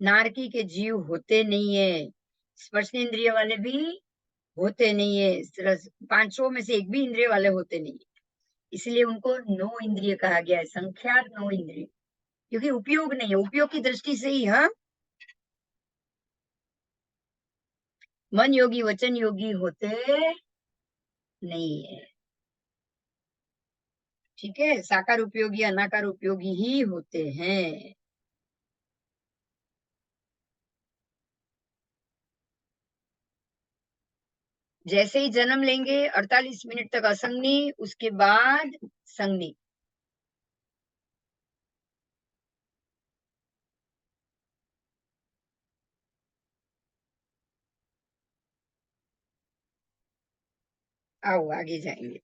नारकी के जीव होते नहीं है, स्पर्शेंद्रिय वाले भी होते नहीं है, पांचों में से एक भी इंद्रिय वाले होते नहीं है, इसलिए उनको नो इंद्रिय कहा गया है, संख्यात नो इंद्रिय, क्योंकि उपयोग नहीं है, उपयोग की दृष्टि से ही। हाँ, मन योगी वचन योगी होते नहीं है, ठीक है, साकार उपयोगी अनाकार उपयोगी ही होते हैं। जैसे ही जन्म लेंगे 48 मिनट तक असंगनी, उसके बाद संगनी। आओ आगे जाएंगे।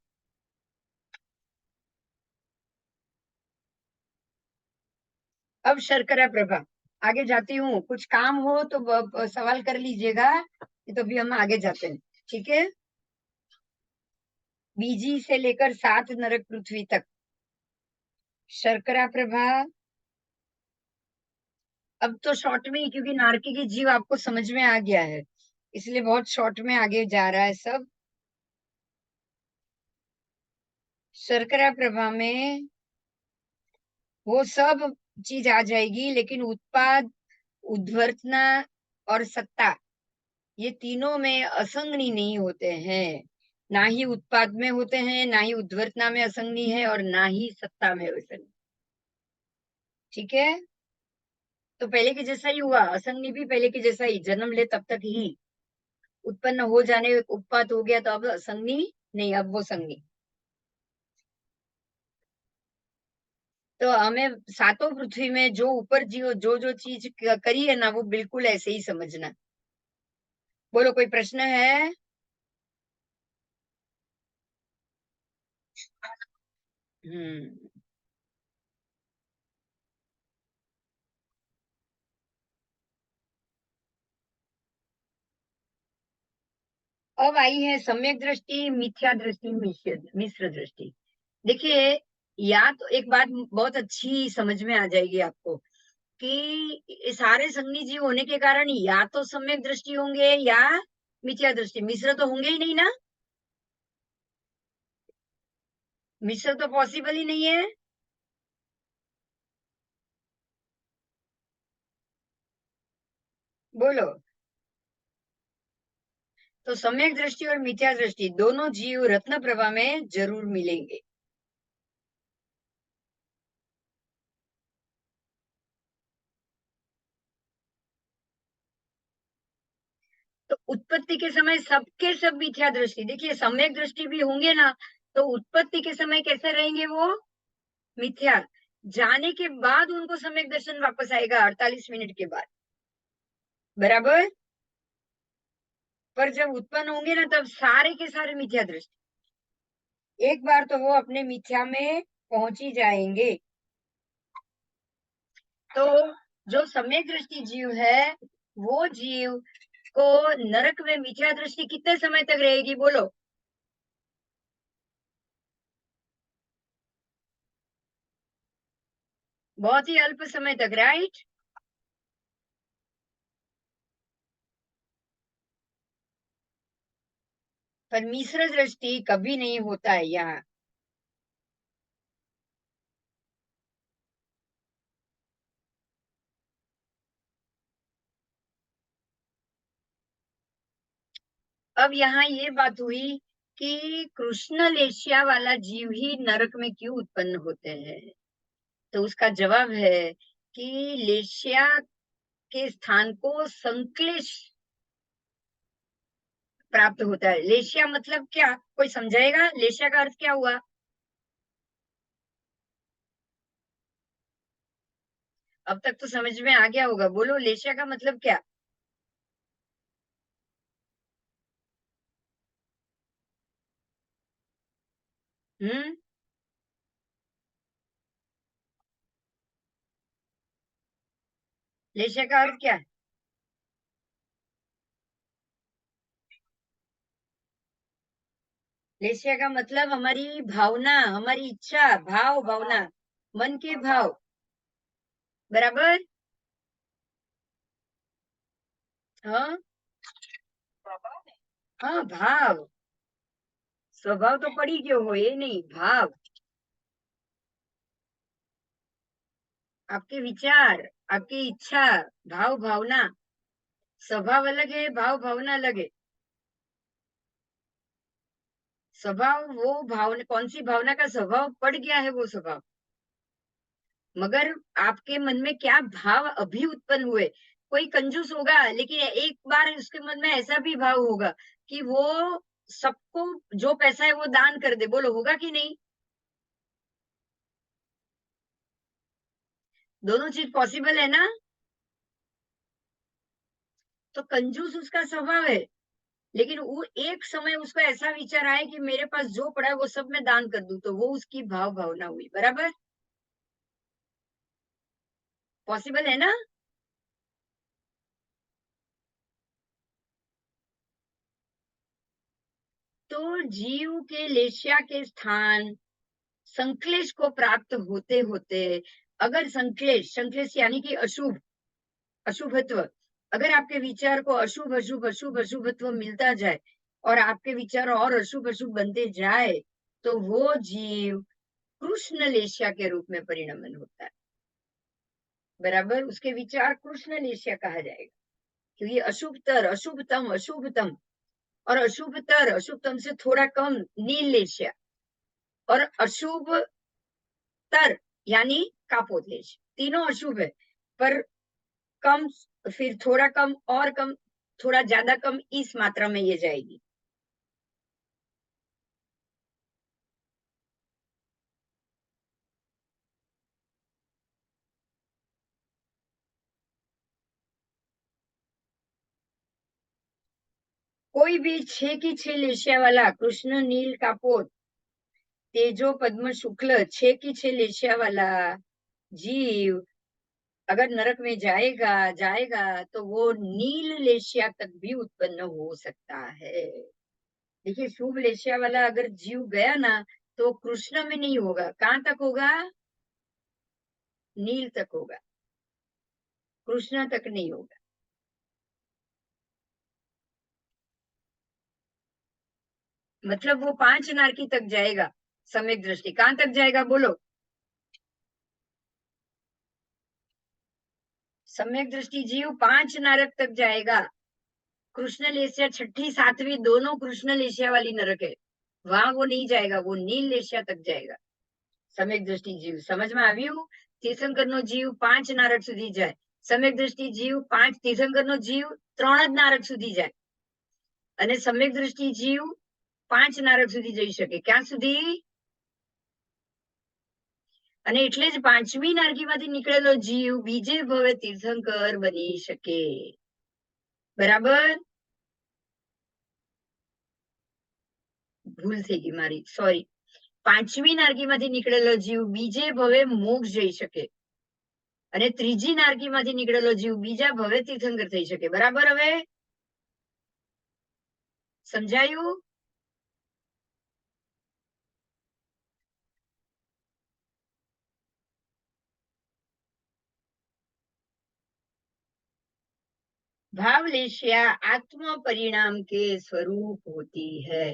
अब शर्करा प्रभा, आगे जाती हूँ, कुछ काम हो तो सवाल कर लीजिएगा, तो भी हम आगे जाते हैं, ठीक है। बीजी से लेकर 7 नरक पृथ्वी तक शर्करा प्रभा। अब तो शॉर्ट में ही, क्योंकि नारकी की जीव आपको समझ में आ गया है, इसलिए बहुत शॉर्ट में आगे जा रहा है सब। शर्करा प्रभा में वो सब चीज आ जाएगी, लेकिन उत्पाद, उद्वर्तना और सत्ता, ये तीनों में असंगनी नहीं होते हैं। ना ही उत्पाद में होते हैं, ना ही उद्वर्तना में असंगनी है, और ना ही सत्ता में असंगनी, ठीक है। तो पहले के जैसा ही हुआ, असंगनी भी पहले के जैसा ही, जन्म ले तब तक ही, उत्पन्न हो जाने उत्पाद हो गया तो अब असंगनी नहीं, अब वो संगनी। तो हमें सातों पृथ्वी में जो ऊपर जो जो चीज करी है ना, वो बिल्कुल ऐसे ही समझना। बोलो, कोई प्रश्न है? हम्म। अब आई है सम्यक दृष्टि, मिथ्या दृष्टि, मिश्र दृष्टि। देखिए, या तो एक बात बहुत अच्छी समझ में आ जाएगी आपको, कि सारे संगनी जीव होने के कारण या तो सम्यक दृष्टि होंगे या मिथ्या दृष्टि, मिश्र तो होंगे ही नहीं ना, मिश्र तो पॉसिबल ही नहीं है। बोलो। तो सम्यक दृष्टि और मिथ्या दृष्टि दोनों जीव रत्न प्रभा में जरूर मिलेंगे। तो उत्पत्ति के समय सबके सब मिथ्या दृष्टि, देखिए सम्यक दृष्टि भी होंगे ना, तो उत्पत्ति के समय कैसे रहेंगे वो? मिथ्या। जाने के बाद उनको सम्यक दर्शन वापस आएगा 48 मिनट के बाद, बराबर। पर जब उत्पन्न होंगे ना, तब सारे के सारे मिथ्या दृष्टि, एक बार तो वो अपने मिथ्या में पहुंच ही जाएंगे। तो जो सम्यक दृष्टि जीव है, वो जीव को नरक में मिथ्या दृष्टि कितने समय तक रहेगी? बोलो। बहुत ही अल्प समय तक, राइट। पर मिश्र दृष्टि कभी नहीं होता है यहाँ। अब यहाँ ये बात हुई कि कृष्ण लेशिया वाला जीव ही नरक में क्यों उत्पन्न होते हैं, तो उसका जवाब है कि लेशिया के स्थान को संक्लेश प्राप्त होता है। लेशिया मतलब क्या, कोई समझाएगा? लेशिया का अर्थ क्या हुआ? अब तक तो समझ में आ गया होगा। बोलो लेशिया का मतलब क्या? हम्म। लेशिया का अर्थ क्या है? लेशिया का मतलब हमारी भावना, हमारी इच्छा, भाव, भावना, मन के भाव। बराबर। हाँ। हाँ, भाव। स्वभाव तो पड़ी क्यों हो, ये नहीं, भाव। आपके विचार, आपकी इच्छा, भाव, भावना। स्वभाव अलग है, भाव, भावना अलग है। स्वभाव वो भावना, कौन सी भावना का स्वभाव पड़ गया है वो स्वभाव। मगर आपके मन में क्या भाव अभी उत्पन्न हुए। कोई कंजूस होगा लेकिन एक बार उसके मन में ऐसा भी भाव होगा कि वो सबको जो पैसा है वो दान कर दे। बोलो होगा कि नहीं? दोनों चीज पॉसिबल है ना? तो कंजूस उसका स्वभाव है, लेकिन वो एक समय उसको ऐसा विचार आए कि मेरे पास जो पड़ा है वो सब मैं दान कर दूं, तो वो उसकी भाव भावना हुई। बराबर। पॉसिबल है ना? तो जीव के लेशिया के स्थान संक्लेश को प्राप्त होते होते, अगर संक्लेश, संक्लेश यानी कि अशुभ, अशुभत्व, अगर आपके विचार को अशुभ अशुभ अशुभ अशुभत्व मिलता जाए और आपके विचार और अशुभ अशुभ बनते जाए, तो वो जीव कृष्ण लेशिया के रूप में परिणमन होता है। बराबर। उसके विचार कृष्ण लेशिया कहा जाएगा, क्योंकि अशुभतर, अशुभतम, अशुभतम, और अशुभतर, अशुभतम से थोड़ा कम नील लेशिया, और अशुभ तर यानी कापोद्लेश, तीनों अशुभ है। पर कम, फिर थोड़ा कम और कम, थोड़ा ज्यादा कम, इस मात्रा में ये जाएगी। कोई भी छह की छह लेशिया वाला कृष्ण नील कापोत तेजो पद्म शुक्ल, छह की छह लेशिया वाला जीव अगर नरक में जाएगा जाएगा तो वो नील लेशिया तक भी उत्पन्न हो सकता है। देखिए, शुभ लेशिया वाला अगर जीव गया ना, तो कृष्ण में नहीं होगा। कहाँ तक होगा? नील तक होगा, कृष्ण तक नहीं होगा। मतलब वो पांच नारकी तक जाएगा। सम्यक दृष्टि कहाँ तक जाएगा बोलो? सम्यक दृष्टि जीव पांच नरक तक जाएगा। कृष्ण लेशिया छठी सातवीं दोनों कृष्ण लेशिया वाली नरक है, वहां वो नहीं जाएगा, वो नील लेशिया तक जाएगा। सम्यक दृष्टि जीव समझ में આવ્યું? તીર્થંકર નો જીવ પાંચ નારક સુધી જાય, સમ્યક દ્રષ્ટિ જીવ પાંચ, તીર્થંકર નો જીવ ત્રણ જ નારક સુધી જાય, અને સમ્યક દ્રષ્ટિ જીવ પાંચ નારક સુધી જઈ શકે. ક્યાં સુધી? અને એટલે જ પાંચમી નારકીમાંથી નીકળેલો જીવ બીજે ભવે તીર્થંકર બની શકે. બરાબર. ભૂલ થઈ ગઈ મારી, સોરી. પાંચમી નારકીમાંથી નીકળેલો જીવ બીજે ભવે મોક્ષ જઈ શકે, અને ત્રીજી નારકીમાંથી નીકળેલો જીવ બીજા ભવે તીર્થંકર થઈ શકે. બરાબર. હવે સમજાયું? भावलेशिया आत्म परिणाम के स्वरूप होती है।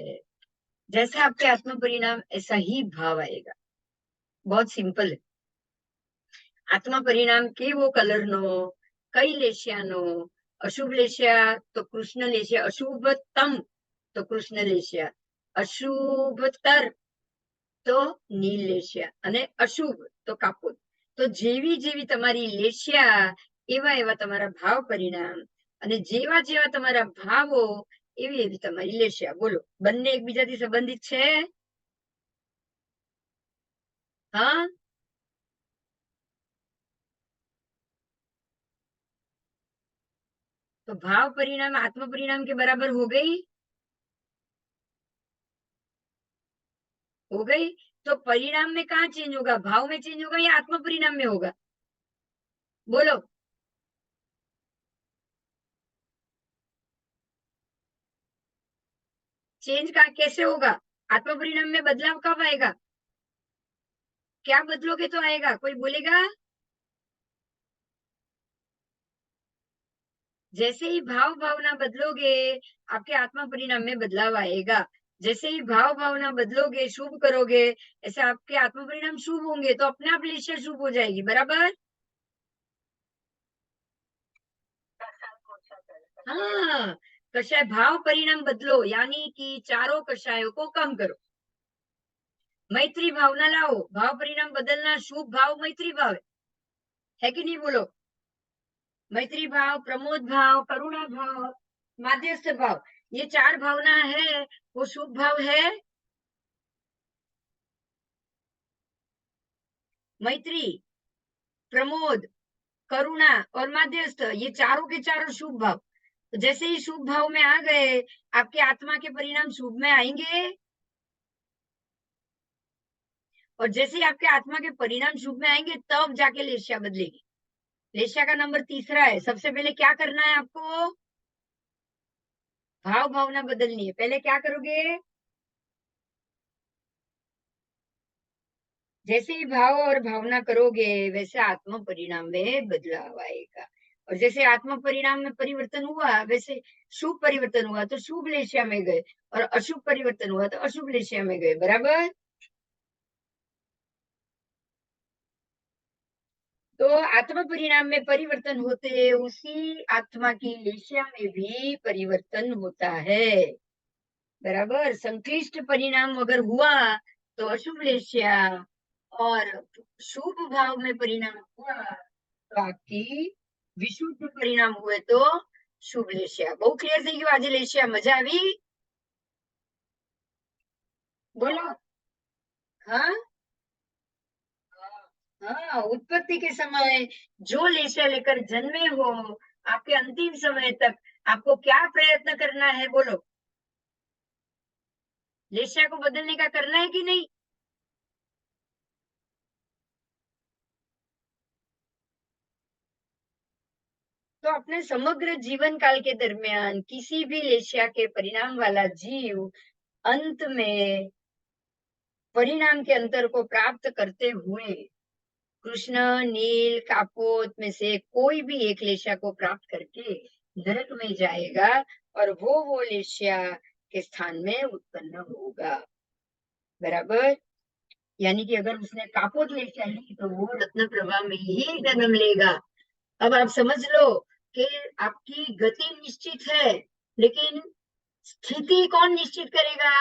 जैसा आपके आत्म परिणाम ऐसा ही भाव आएगा। बहुत सिंपल है। आत्मा परिणाम केवो कलर नो, कई लेशिया नो, अशुभ लेशिया तो कृष्ण लेशिया, अशुभतम तो कृष्ण लेशिया, अशुभतर तो નીલ લેશિયા, અને અશુભ તો કાપોદ. તો જેવી જેવી તમારી લેશિયા એવા એવા તમારા ભાવ પરિણામ, અને જેવા જેવા તમારા ભાવો એવી એવી તમારી લેશિયા. બોલો, બંને એકબીજાથી સંબંધિત છે? હા. तो भाव परिणाम आत्म परिणाम के बराबर हो गई, हो गई। तो परिणाम में कहाँ चेंज होगा, भाव में चेंज होगा या आत्म परिणाम में होगा, बोलो। चेंज का कैसे होगा, आत्म परिणाम में बदलाव कब आएगा, क्या बदलोगे तो आएगा, कोई बोलेगा। जैसे ही भाव भावना बदलोगे आपके आत्मा परिणाम में बदलाव आएगा। जैसे ही भाव भावना बदलोगे, शुभ करोगे, ऐसे आपके आत्मा परिणाम शुभ होंगे, तो अपने आप लेशा शुभ हो जाएगी, बराबर। हाँ, कषाय भाव परिणाम बदलो, यानी कि चारों कषायों को कम करो, मैत्री भावना लाओ। भाव परिणाम बदलना, शुभ भाव मैत्री भाव है कि नहीं, बोलो। मैत्री भाव, प्रमोद भाव, करुणा भाव, माध्यस्थ भाव, ये चार भावना है, वो शुभ भाव है। मैत्री, प्रमोद, करुणा और माध्यस्थ, ये चारों के चारों शुभ भाव। तो जैसे ही शुभ भाव में आ गए, आपके आत्मा के परिणाम शुभ में आएंगे, और जैसे ही आपके आत्मा के परिणाम शुभ में आएंगे तब जाके लेशिया बदलेगी। लेशिया का नंबर तीसरा है। सबसे पहले क्या करना है आपको, भाव भावना बदलनी है। पहले क्या करोगे, जैसे ही भाव और भावना करोगे वैसे आत्म परिणाम में बदलाव आएगा। और जैसे आत्म परिणाम में परिवर्तन हुआ, वैसे शुभ परिवर्तन हुआ तो शुभ लेशिया में गए, और अशुभ परिवर्तन हुआ तो अशुभ लेशिया में गए, बराबर। तो आत्म परिणाम में परिवर्तन होते उसी आत्मा की लेशिया में भी परिवर्तन होता है, बराबर। संक्लिष्ट परिणाम अगर हुआ तो अशुभ लेशिया, और शुभ भाव में परिणाम हुआ तो आपकी विशुद्ध परिणाम हुए तो शुभ लेशिया। बहुत क्लियर થઈ ગયું આજે લેશિયા, મજા આવી, बोलो। हाँ, हाँ, उत्पत्ति के समय जो लेशिया लेकर जन्मे हो, आपके अंतिम समय तक आपको क्या प्रयत्न करना है, बोलो। लेशिया को बदलने का करना है कि नहीं। तो अपने समग्र जीवन काल के दरमियान किसी भी लेशिया के परिणाम वाला जीव अंत में परिणाम के अंतर को प्राप्त करते हुए कृष्ण, नील, कापोत में से कोई भी एक लेशिया को प्राप्त करके नरक में जाएगा, और वो लेशिया के स्थान में उत्पन्न होगा, बराबर। यानी कि अगर उसने कापोत लेशिया ली तो वो रत्न प्रभा में ही जन्म लेगा। अब आप समझ लो कि आपकी गति निश्चित है, लेकिन स्थिति कौन निश्चित करेगा,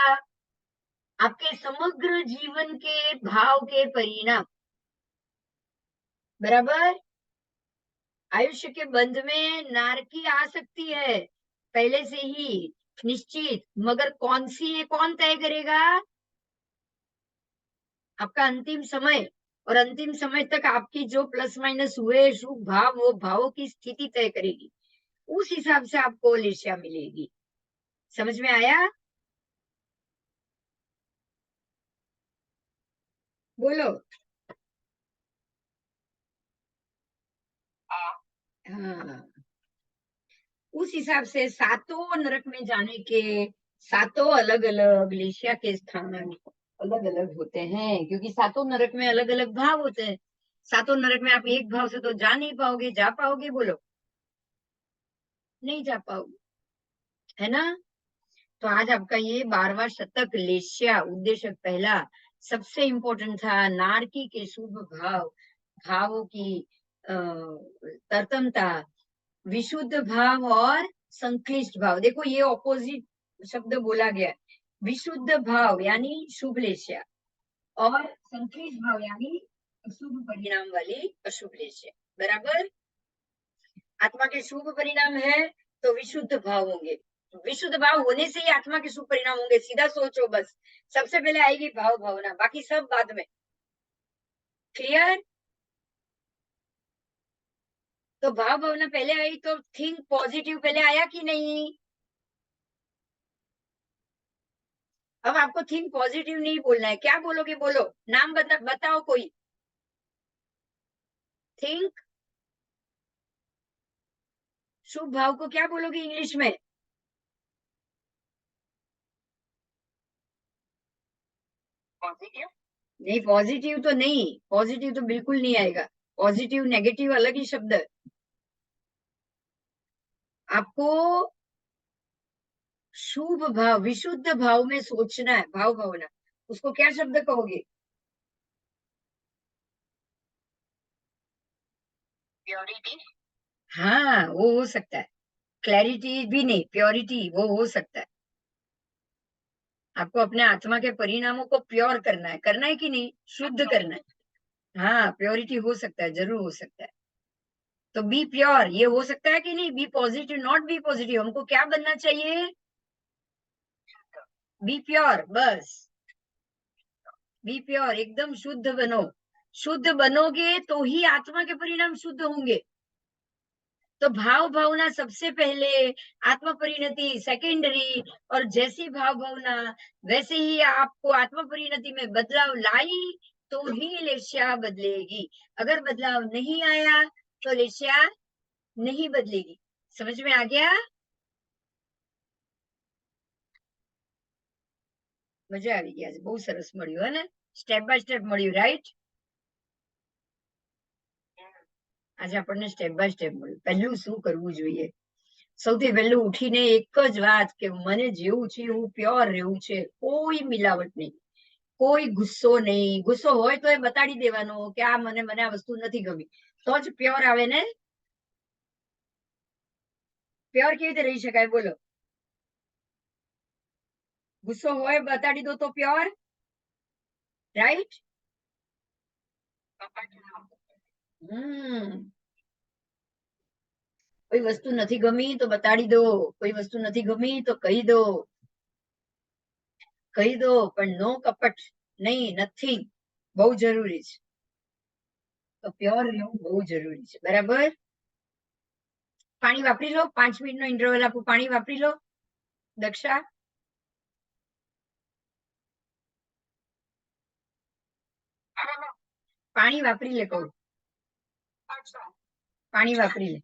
आपके समग्र जीवन के भाव के परिणाम, बराबर। आयुष्य के बंध में नारकी आ सकती है पहले से ही निश्चित, मगर कौन सी है कौन तय करेगा, आपका अंतिम समय। और अंतिम समय तक आपकी जो प्लस माइनस हुए शुभ भाव, वो भावों की स्थिति तय करेगी, उस हिसाब से आपको लेशिया मिलेगी। समझ में आया, बोलो। हाँ, उस हिसाब से सातों नरक में जाने के सातों अलग अलग लेशिया के स्थान अलग अलग होते हैं, क्योंकि सातों नरक में अलग अलग भाव होते हैं। सातों नरक में आप एक भाव से तो जा नहीं पाओगे, जा पाओगे, बोलो। नहीं जा पाओगे, है ना। तो आज आपका ये 12वां शतक लेशिया उद्देश्य पहला सबसे इंपॉर्टेंट था, नारकी के शुभ भाव, भावों की तरतमता, विशुद्ध भाव और संक्लिष्ट भाव। देखो ये ऑपोजिट शब्द बोला गया है। विशुद्ध भाव यानी शुभ लेशिया, और संक्लिष्ट भाव यानी अशुभ परिणाम वाली अशुभ लेशिया, बराबर। आत्मा के शुभ परिणाम है तो विशुद्ध भाव होंगे, विशुद्ध भाव होने से ही आत्मा के शुभ परिणाम होंगे, सीधा सोचो बस। सबसे पहले आएगी भाव भावना, बाकी सब बाद में, क्लियर। तो भाव भावना पहले आई तो थिंक पॉजिटिव पहले आया कि नहीं? अब आपको थिंक पॉजिटिव नहीं बोलना है, क्या बोलोगे? बोलो, नाम बताओ कोई। थिंक, शुभ भाव को क्या बोलोगे इंग्लिश में? पॉजिटिव। नहीं, पॉजिटिव तो नहीं, पॉजिटिव तो बिल्कुल नहीं आएगा। पॉजिटिव नेगेटिव अलग ही शब्द है। आपको शुभ भाव, विशुद्ध भाव में सोचना है, भाव भावना, उसको क्या शब्द कहोगे? प्योरिटी। हाँ, वो हो सकता है। क्लैरिटी भी नहीं, प्योरिटी वो हो सकता है। आपको अपने आत्मा के परिणामों को प्योर करना है कि नहीं? शुद्ध करना है। हाँ, प्योरिटी हो सकता है, जरूर हो सकता है। तो बी प्योर ये हो सकता है कि नहीं? Be positive, not be positive, हमको क्या बनना चाहिए? बी प्योर, बस। बी प्योर, एकदम शुद्ध बनो। शुद्ध बनोगे तो ही आत्मा के परिणाम शुद्ध होंगे। तो भाव भावना सबसे पहले, आत्मा परिणति सेकेंडरी, और जैसी भाव भावना वैसे ही आपको आत्मा परिणति में बदलाव लाई तो ही लेस्या बदलेगी। अगर बदलाव नहीं आया तो लेस्या नहीं बदलेगी। समझ में आ गया? મજા આવી ગઈ, આજે બહુ સરસ મળ્યું હે ને? સ્ટેપ બાય સ્ટેપ મળ્યું, રાઈટ? આજે આપણને સ્ટેપ બાય સ્ટેપ મળ્યું. પહેલું શું કરવું જોઈએ? સૌથી પહેલું ઉઠીને એક જ વાત કે મને જેવું છે એવું પ્યોર રહેવું છે, કોઈ મિલાવટ નહીં, કોઈ ગુસ્સો નહીં. ગુસ્સો હોય તો એ બતાડી દેવાનો કે આ મને મને આ વસ્તુ નથી ગમી, તો જ પ્યોર આવે ને. પ્યોર કેવી રીતે રહી શકાય? બોલો. ગુસ્સો હોય બતાડી દો તો પ્યોર, રાઈટ? હમ. કોઈ વસ્તુ નથી ગમી તો બતાડી દો, કોઈ વસ્તુ નથી ગમી તો કહી દો. કહી દો, પણ નો કપટ, નહીં, નથિંગ. બહુ જરૂરી છે. તો પ્યોર રહેવું બહુ જરૂરી છે, બરાબર? પાણી વાપરી લો, 5 મિનિટ નો ઇન્ટરવલ આપું, પાણી વાપરી લો. દક્ષા, પાણી વાપરી લે, કહું. પાણી વાપરી લે.